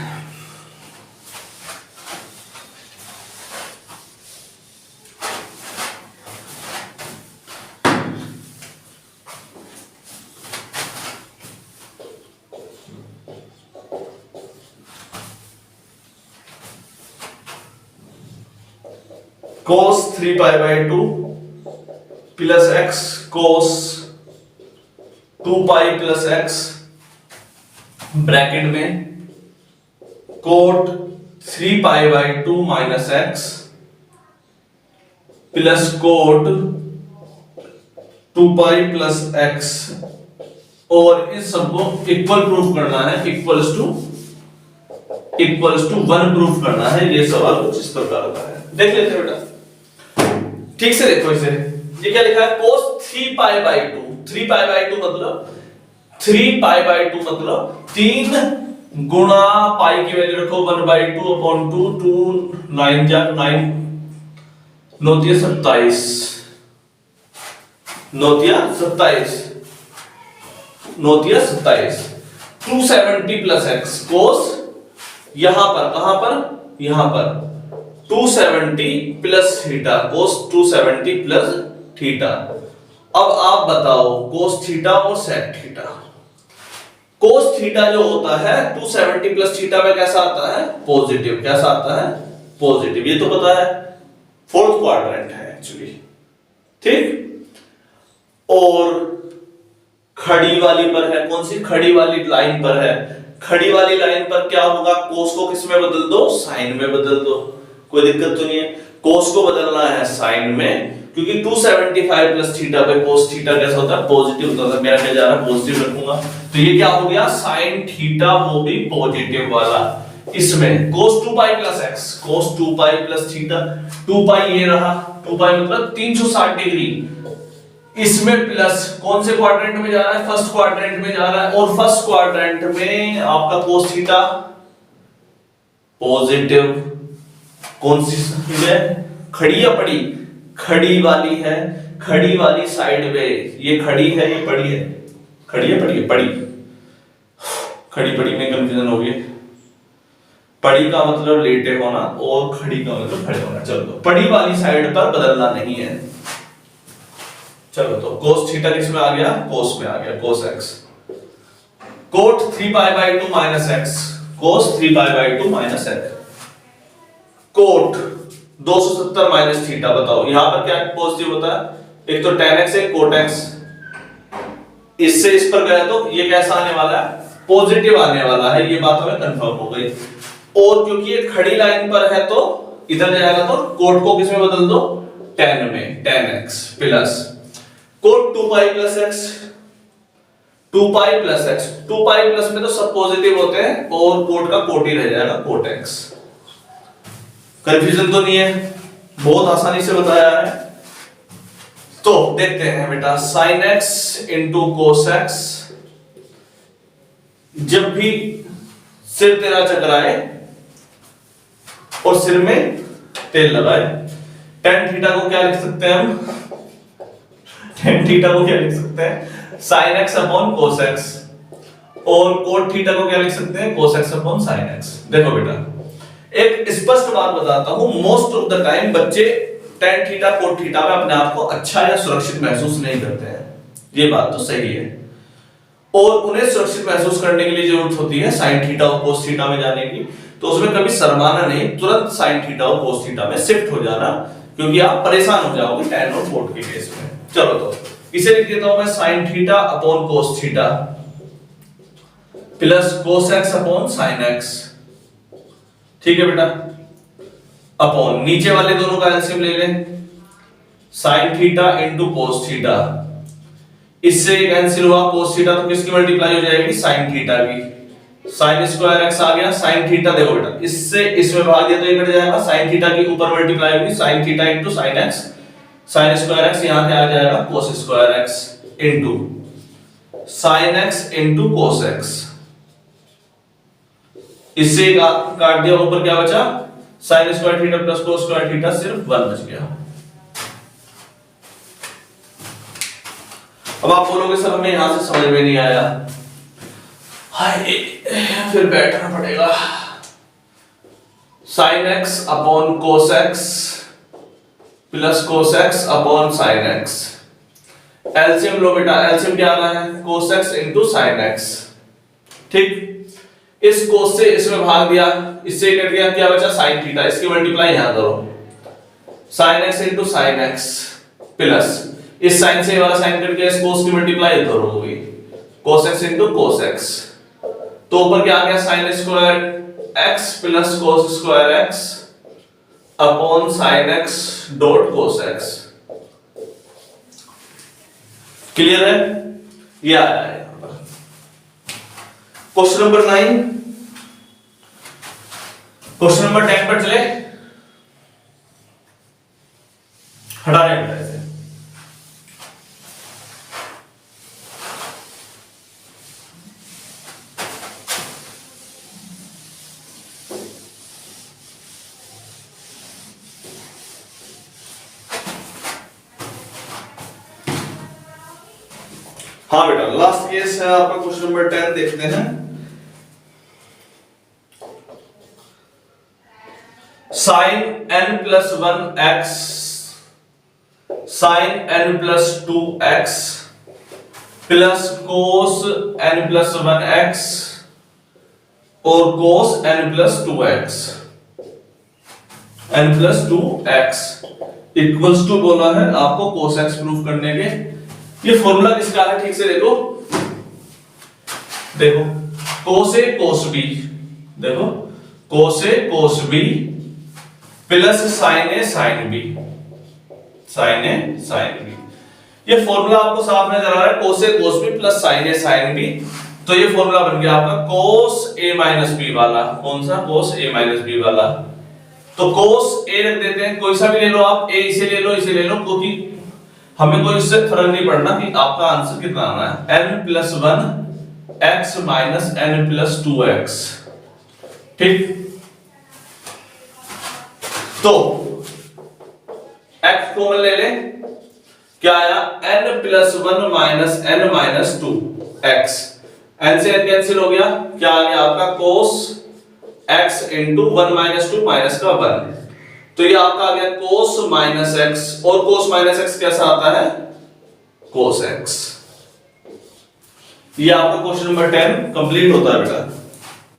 Speaker 1: cos 3 pi by 2 plus x cos 2 pi plus x bracket में cot 3 pi by 2 minus x plus cot 2 pi plus x, और इस सबको इक्वल प्रूफ करना है, इक्वल्स टू 1 प्रूफ करना है। ये सवाल कुछ इस प्रकार का है, देख लेते हैं बेटा, ठीक से देखो इसे। ये क्या लिखा है, cos 3 pi by 2, 3 pi by 2 मतलब 3 pi by 2 मतलब 3 गुणा पाई की वैल्यू रखो 1 by 2 upon 2, 2 9 जा 9 नौतिया 27, नौतिया 27, नौतिया 27, 270 प्लस x cos, यहां पर कहां पर, यहां पर 270 plus theta, cos 270 plus theta. अब आप बताओ cos थीटा और sec थीटा, cos थीटा जो होता है 270 प्लस थीटा में कैसा आता है, पॉजिटिव, कैसा आता है, पॉजिटिव, ये तो पता है, फोर्थ क्वाड्रेंट है एक्चुअली, ठीक। और खड़ी वाली पर है, कौन सी, खड़ी वाली लाइन पर है, खड़ी वाली लाइन पर क्या होगा, cos को किस में बदल दो, साइन में बदल दो, कोई दिक्कत तो नहीं है। cos को बदलना है साइन में, क्योंकि 275 प्लस थीटा पे cos थीटा कैसा होता है, पॉजिटिव होता है, मेरा क्या जा रहा है, पॉजिटिव रखूंगा, तो ये क्या हो गया, sin थीटा, वो भी पॉजिटिव वाला। इसमें cos 2 pi plus x, cos 2 pi plus theta, 2 pi ये रहा, 2 pi मतलब 360 डिग्री, इसमें प्लस कौन से क्वाड्रेंट में जा रहा है, फर्स्ट क्वाड्रेंट में जा रहा है, और फर्स्ट क्वाड्रेंट में आपका cos थीटा पॉजिटिव, कौन सी है, खड़ी या पड़ी, खड़ी वाली है, खड़ी वाली साइड में, ये खड़ी है ये पड़ी है, खड़ी है पड़ी है, पड़ी, खड़ी पड़ी में कंफ्यूजन हो गई, पड़ी का मतलब लेटे होना और खड़ी का मतलब खड़े होना। चलो पड़ी वाली साइड पर बदलना नहीं है, चलो तो cos थीटा किस में आ गया, cos में आ गया, cos x, cot 3 pi by 2 minus x, cos 3 pi by 2 minus x, cot 270 minus theta, बताओ यहां पर क्या पॉजिटिव होता है, एक तो tan x है, cot x, इससे इस पर गया तो ये कैसा आने वाला है, पॉजिटिव आने वाला है, ये बात हमें कंफर्म हो गई। और क्योंकि ये खड़ी लाइन पर है तो इधर जाएगा तो cot को किस में बदल दो, tan में, tan x plus cot 2 pi plus x, 2 pi plus x, 2 pi plus में तो सब पॉजिटिव होते हैं और cot का cot ही रह जाएगा, cot x। कंफ्यूजन तो नहीं है, बहुत आसानी से बताया है। तो देखते हैं बेटा, sin x into cos x, जब भी सिर तेरा चकराए और सिर में तेल लगाए, tan थीटा को क्या लिख सकते हैं हम, tan थीटा को क्या लिख सकते हैं, sin x upon cos x, और cot थीटा को क्या लिख सकते हैं, cos x upon sin x। देखो बेटा एक स्पष्ट बात बताता हूं, मोस्ट ऑफ द टाइम बच्चे tan थीटा कोट थीटा में अपने आप को अच्छा या सुरक्षित महसूस नहीं करते हैं, ये बात तो सही है, और उन्हें सुरक्षित महसूस करने के लिए जरूरत होती है sin थीटा और cos थीटा में जाने की। तो उसमें कभी शर्माना नहीं, तुरंत sin थीटा और cos थीटा में शिफ्ट हो जाना, क्योंकि आप परेशान हो जाओगे tan और कोट के केस में। चलो तो इसे लिख देता हूं मैं sin theta upon cos theta plus cos x upon sin x, ठीक है बेटा, अपॉन नीचे वाले दोनों का एलसीएम ले लें, sin theta into cos theta, इससे कैंसिल हुआ cos थीटा तो किसकी मल्टीप्लाई हो जाएगी, sin थीटा की, sin स्क्वायर x आ गया, sin थीटा देखो बेटा इससे इसमें भाग दिया तो ये कट जाएगा, sin थीटा की ऊपर मल्टीप्लाई होगी sin theta into sin x, sin square x यहां पे आ जाएगा cos square x into sin x into cos x, इससे काट दिया, ऊपर क्या बचा sin square theta plus cos square theta, सिर्फ 1 बच गया। अब आप बोलोगे सर हमें यहां से समझ में नहीं आया, हाय फिर बैठना पड़ेगा, sin x upon cos x plus cos x upon sin x, LCM लो बेटा, एलसीएम क्या आ रहा है cos x into sin x, ठीक, इस cos से इसमें भाग दिया, इससे कट गया, क्या बचा sin थीटा, इसकी मल्टीप्लाई यहां करो, sin x into sin x plus इस sin से वाला sin कट गया, इस cos की मल्टीप्लाई इधर होगी, cos x into cos x, तो ऊपर क्या आ गया sin square x plus cos square x upon sin x dot cos x, clear है, ये आया है। क्वेश्चन नंबर 9, क्वेश्चन नंबर 10 पर चले, हटाने बेटा इसे, हाँ बेटा लास्ट केस है आपका क्वेश्चन नंबर 10, देखते हैं। sin n plus 1x sin n plus 2x plus cos n plus 1x और cos n plus 2x, n plus 2x equals to बोला है आपको cos x प्रूफ करने के। ये फॉर्मूला किसका है ठीक से देखो, देखो cos a cos b, देखो cos a cos b plus sin a sin b, sin a sin b, ये फॉर्मूला आपको साफ नजर आ रहा है, cos a cos b plus sin a sin b, तो ये फॉर्मूला बन गया आपका cos a माइनस b वाला, कौन सा cos a माइनस b वाला, तो cos a रख देते हैं, कोई सा भी ले लो आप, a इसे ले लो इसे ले लो, क्योंकि हमें कोई इससे फर्क नहीं पड़ना कि आपका आंसर कितना आना है, n plus 1 x minus n plus 2x, ठीक, तो x कॉमन ले ले, क्या आया n plus 1 minus n minus 2 x, n से n कैंसिल हो गया, क्या आ गया आपका cos x into 1 minus 2 minus का 1, तो ये आपका आ गया cos माइनस x, और cos माइनस x कैसा आता है cos x, ये आपका क्वेश्चन नंबर 10 कंप्लीट होता है बेटा।